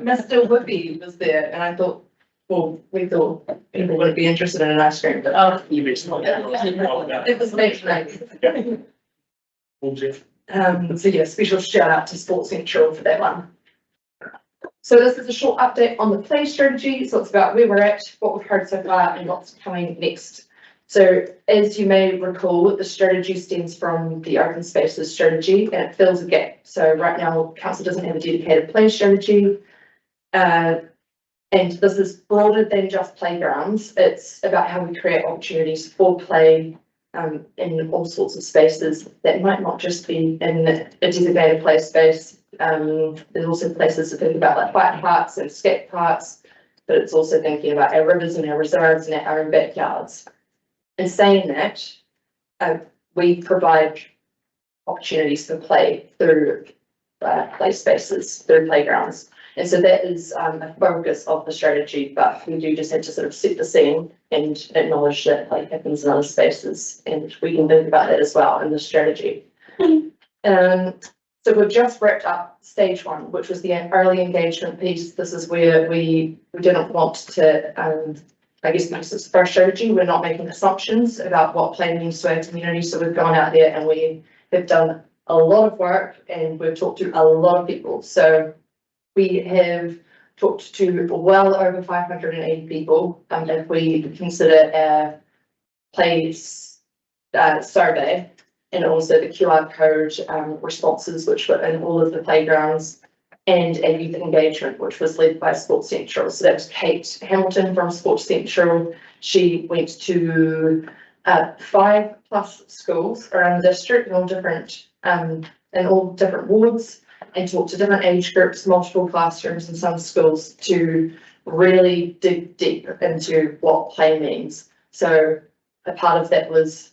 Mr. Whippy was there, and I thought, well, we thought people wouldn't be interested in an ice cream, but Oh, it was fascinating. So yeah, special shout out to Sports Central for that one. So this is a short update on the play strategy. So it's about where we're at, what we've heard so far, and what's coming next. So as you may recall, the strategy stems from the open spaces strategy and it fills a gap. So right now, council doesn't have a dedicated play strategy. And this is broader than just playgrounds. It's about how we create opportunities for play in all sorts of spaces that might not just be in a designated play space. There's also places to think about like bike parks and skate parks, but it's also thinking about our rivers and our reserves and our own backyards. In saying that, we provide opportunities for play through play spaces, through playgrounds. And so that is a focus of the strategy, but we do just have to sort of set the scene and acknowledge that play happens in other spaces, and we can think about that as well in the strategy. So we've just wrapped up stage one, which was the early engagement piece. This is where we didn't want to, I guess because it's our strategy, we're not making assumptions about what play means to our community. So we've gone out there and we have done a lot of work and we've talked to a lot of people. So we have talked to well over 580 people, if we consider our place survey and also the QR code responses, which were in all of the playgrounds, and a youth engagement, which was led by Sports Central. So that was Kate Hamilton from Sports Central. She went to 5+ schools around the district in all different wards, and talk to different age groups, multiple classrooms in some schools to really dig deep into what play means. So a part of that was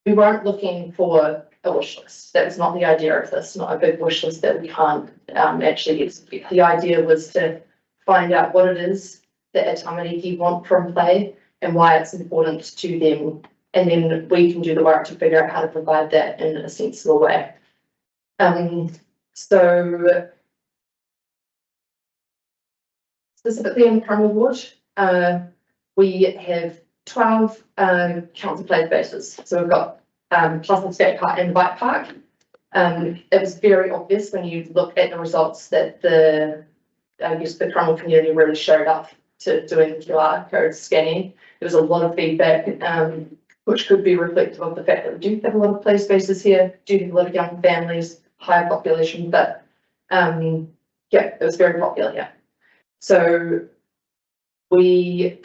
we weren't looking for a wish list. That was not the idea of this, not a big wish list that we can't actually execute. The idea was to find out what it is that a tamariki want from play and why it's important to them. And then we can do the work to figure out how to provide that in a sensible way. So specifically in Cromwell ward, we have 12 council play spaces. So we've got plus the skate park and the bike park. It was very obvious when you look at the results that the Cromwell community really showed up to doing the QR code scanning. There was a lot of feedback, which could be reflective of the fact that we do have a lot of play spaces here, do have a lot of young families, high population, but yeah, it was very popular here. So we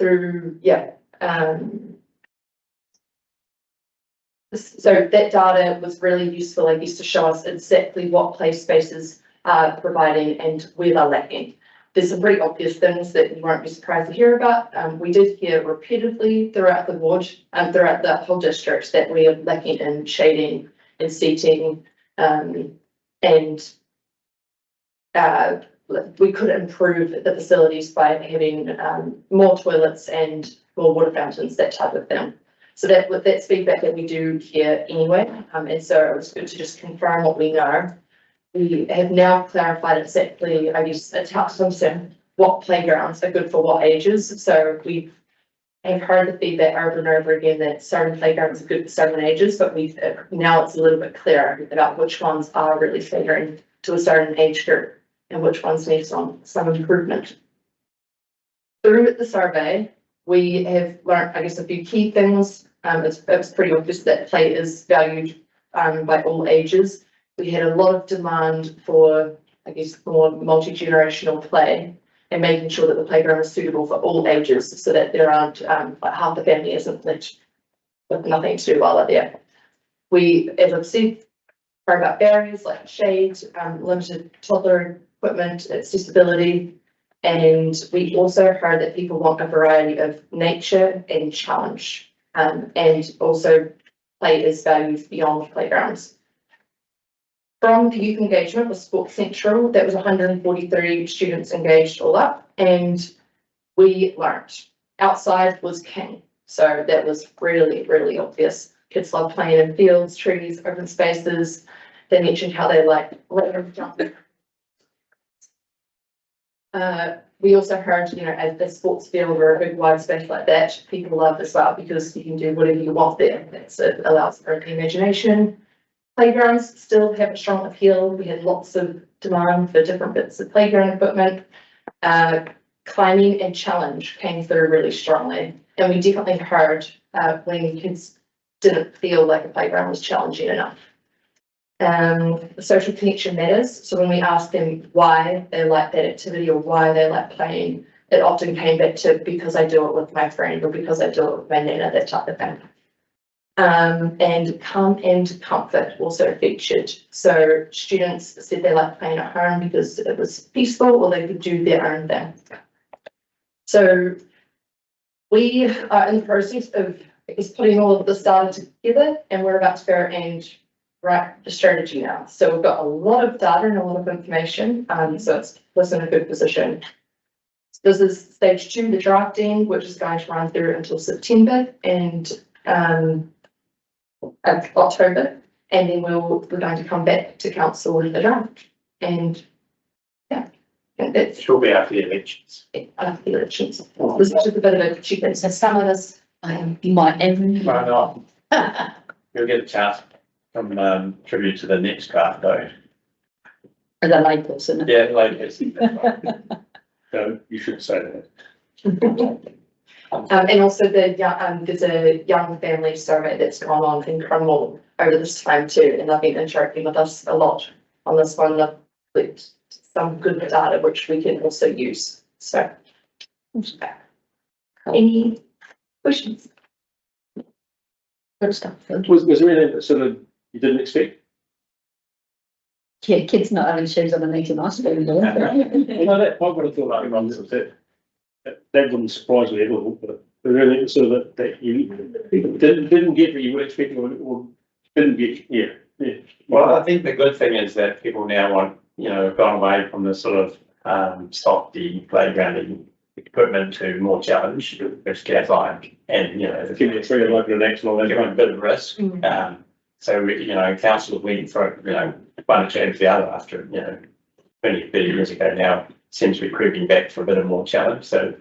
so that data was really useful, I guess, to show us exactly what play spaces are providing and where they're lacking. There's some pretty obvious things that you won't be surprised to hear about. We did hear repeatedly throughout the ward and throughout the whole district that we are lacking in shading and seating, and we could improve the facilities by having more toilets and more water fountains, that type of thing. So that's feedback that we do hear anyway, and so it was good to just confirm what we know. We have now clarified exactly, I guess, what playgrounds are good for what ages. So we have heard the feedback over and over again that certain playgrounds are good for certain ages, but now it's a little bit clearer about which ones are really catering to a certain age group and which ones need some improvement. Through the survey, we have learned, I guess, a few key things. It's pretty obvious that play is valued by all ages. We had a lot of demand for, I guess, more multi-generational play and making sure that the playground is suitable for all ages so that there aren't like half the family isn't left with nothing to do while they're there. We, as I've said, heard about barriers like shade, limited toddler equipment, accessibility, and we also heard that people want a variety of nature and challenge, and also play is valued beyond playgrounds. From the youth engagement with Sports Central, that was 143 students engaged all up, and we learned outside was king. So that was really, really obvious. Kids love playing in fields, trees, open spaces. They mentioned how they like jumping. We also heard, as a sports field or a big wide space like that, people love as well because you can do whatever you want there. It allows for imagination. Playgrounds still have a strong appeal. We had lots of demand for different bits of playground equipment. Climbing and challenge came through really strongly. And we definitely heard when kids didn't feel like a playground was challenging enough. Social connection matters. So when we asked them why they like that activity or why they like playing, it often came back to because I do it with my friend or because I do it with my nana, that type of thing. And calm and comfort also featured. So students said they liked playing at home because it was peaceful or they could do their own thing. So we are in the process of putting all of this data together, and we're about to go and write the strategy now. So we've got a lot of data and a lot of information, so it's puts in a good position. This is stage 2, the drafting, which is going to run through until September and October, and then we're going to come back to council with the draft. And yeah, and that's She'll be after the elections. after the elections. This is just a bit of a check. So some of us, You might even. Why not? You'll get a chance to contribute to the next draft though. As a layperson. Yeah, like it's. No, you should say that. And also there's a young family survey that's gone on in Cromwell over this time too, and they've been interacting with us a lot on this one. With some good data which we can also use. So, any questions? Good stuff. Was there anything that sort of you didn't expect? Yeah, kids not having shoes on and eating ice cream. Well, no, that I would have thought that wouldn't surprise me at all. But was there anything sort of that you didn't get that you were expecting or didn't get? Yeah. Well, I think the good thing is that people now want, gone away from the sort of softy playground equipment to more challenge, which gets like, and Give me a tree and like an action on give them a that. bit of risk. So, council went for, one change the other after, 20, 30 years ago now, seems to be creeping back for a bit of more challenge. So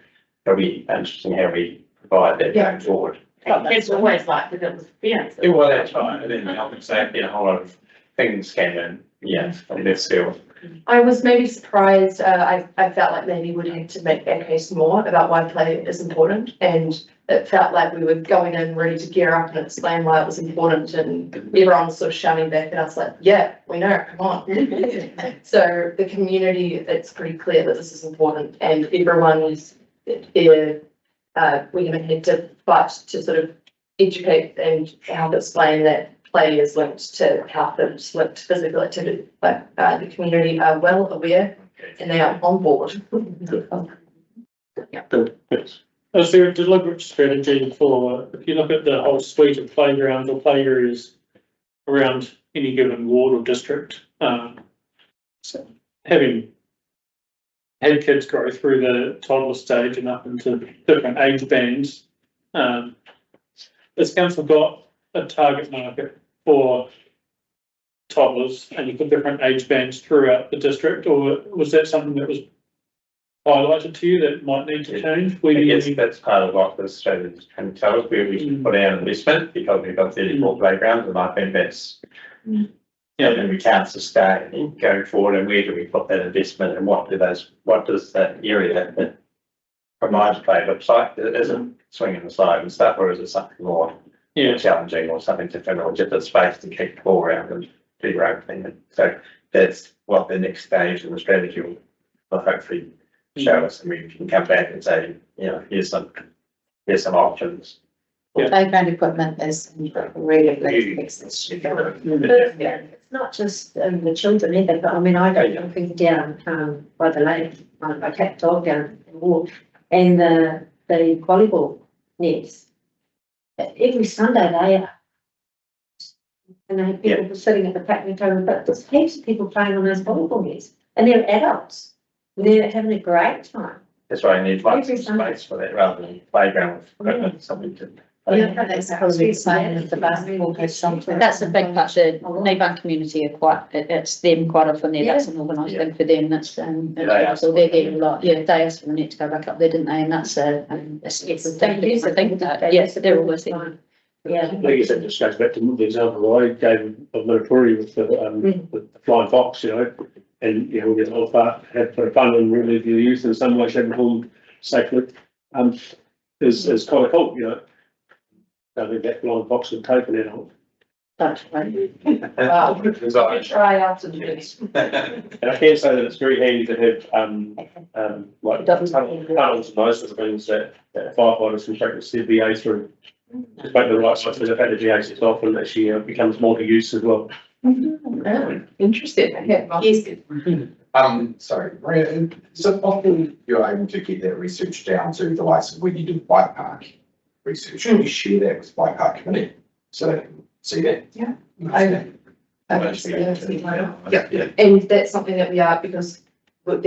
it'll be interesting how we provide that going forward. It's always like that it was fear. Well, that's right. And then health and safety, a whole lot of things came in, from this field. I was maybe surprised, I felt like maybe we'd had to make that case more about why play is important, and it felt like we were going in ready to gear up and explain why it was important, and everyone was sort of shouting back at us like, yeah, we know, come on. So the community, it's pretty clear that this is important, and everyone is there. We haven't had to fight to sort of educate and help explain that play is linked to health, it's linked to physical activity, but the community are well aware and they are on board. Is there a deliberate strategy for, if you look at the whole suite of playgrounds or play areas around any given ward or district, so having had kids grow through the toddler stage and up into different age bands, has council got a target market for toddlers and you've got different age bands throughout the district, or was that something that was highlighted to you that might need to change? Yes, that's part of what the strategy is trying to tell us, where we should put our investment, because we've got 34 playgrounds, and I think that's, and we can't sustain going forward, and where do we put that investment, and what does that area that provides play looks like? Is it swinging the slide and stuff, or is it something more challenging or something different, or just a space to kick the ball around and do your own thing? So that's what the next stage in the strategy will hopefully show us, and we can come back and say, here's some options. playground equipment is really great to fix this. It's not just the children either, but I mean, I go walking down by the lake, I take the dog down and walk, and the volleyball nets. Every Sunday they are. And they have people sitting at the picnic table, but there's heaps of people playing on those volleyball nets, and they're adults. They're having a great time. That's why I need lots of space for that rather than playground equipment, something to. That's probably the same as the basketball has something. That's a big part. The Newbank community are it's them quite often there. That's an organised thing for them. That's so they're getting a lot. Yeah, they asked for the net to go back up there, didn't they? And that's it's a thing. It's a thing. Yeah, they're always there. Yeah. I guess that just goes back to the example I gave of Murray with the flying fox, you know, and, you know, we get a whole part, have for fun and really the youth in some way, shape and form safely, is kind of cool, you know. I think that flying fox would take it out. Wow. Try out and do this. And I can say that it's very handy to have, like tunnels and those sort of things that firefighters can take the CBA through. Just make the right size, because I've had the GA6 off and actually becomes more to use as well. Interesting. Yes. Sorry, Maria, so often you're able to get that research down to the likes of when you do bike park research, and you share that with bike park committee, so they can see that. Yeah. Yeah. And that's something that we are, because we've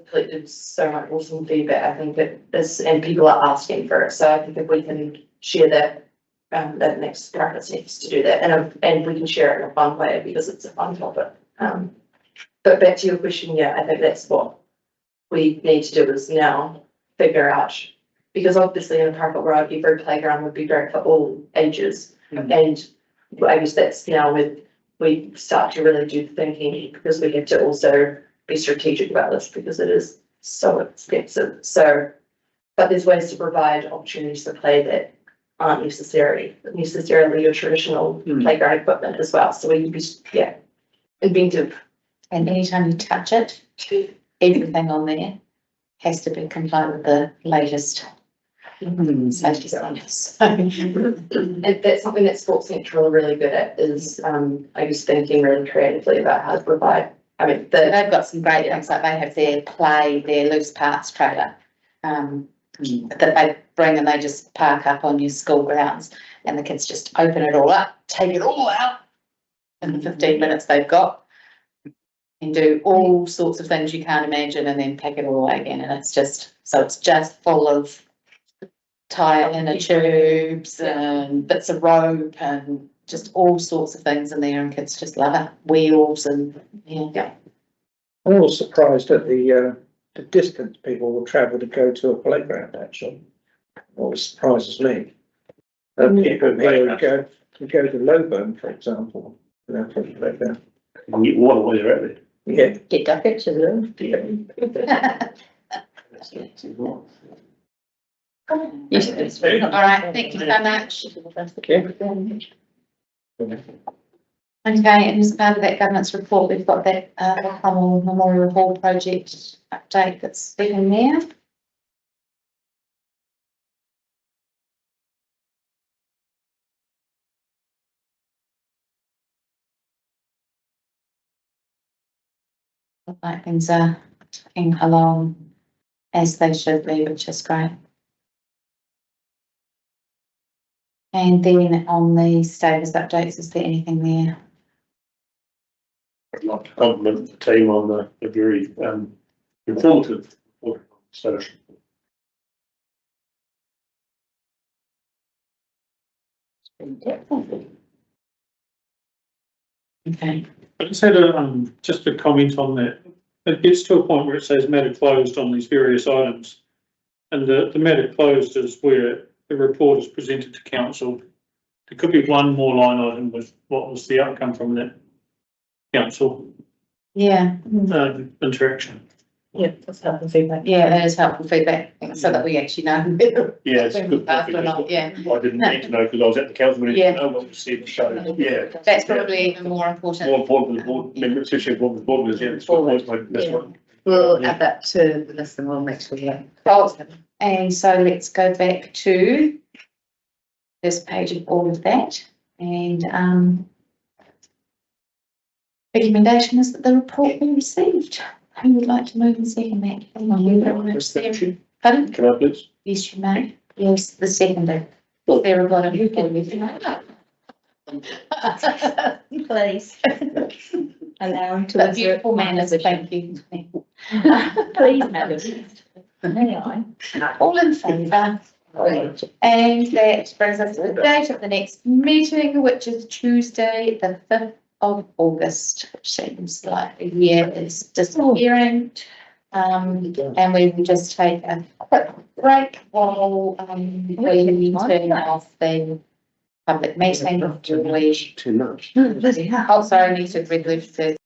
collected so much awesome feedback, I think that this, and people are asking for it, so I think if we can share that, that makes perfect sense to do that, and we can share it in a fun way, because it's a fun topic. But back to your question, yeah, I think that's what we need to do is now figure out, because obviously in a perfect world, every playground would be great for all ages. And I guess that's now with, we start to really do the thinking, because we have to also be strategic about this, because it is so expensive. So, but there's ways to provide opportunities to play that aren't necessarily your traditional playground equipment as well. So we can be, inventive. And anytime you touch it, everything on there has to be compliant with the latest safety standards. And that's something that Sports Central are really good at, is I guess thinking really creatively about how to provide. I mean, they've got some great things, like they have their loose parts trailer that they bring, and they just park up on your school grounds, and the kids just open it all up, take it all out in the 15 minutes they've got, and do all sorts of things you can't imagine, and then pack it all away again. And it's just full of tire inner tubes and bits of rope and just all sorts of things in there, and kids just love it. Wheels and I was surprised at the distance people will travel to go to a playground, actually. Always surprises me. People here would go to Lowburn, for example, for a playground. And get water while you're at it. Yeah. Get duckets as well. All right, thank you so much. Okay, and as part of that governance report, we've got that Cromwell Memorial Hall project update that's in there. Like things are ticking along as they should be, which is great. And then on the status updates, is there anything there? I'd like to compliment the team on the very informative status. Okay. I just had just a comment on that. It gets to a point where it says matter closed on these various items. And the matter closed is where the report is presented to council. There could be one more line item with what was the outcome from that council interaction. Yeah, that's helpful feedback. Yeah, that is helpful feedback, so that we actually know. Yeah, it's a good point. Yeah. I didn't need to know because I was at the council meeting. Yeah. Know what was said. So yeah, That's probably even more important. more important than the board members, especially important the board members. Yeah, it's good. That's one. We'll add that to the list and we'll make sure we And so let's go back to this page of all of that, and recommendation is that the report be received. Who would like to move and second that? Pardon? Can I please? Yes, you may. Yes, the seconder. Everybody. Please. Allow him to. But beautiful manners, thank you. Please, madam. May I? All in favour? And that brings us to the date of the next meeting, which is Tuesday, the 5th of August, which seems like the year is disappearing. And we will just take a quick break while, we turn off the public meeting to Too much. oh, sorry, I need to read the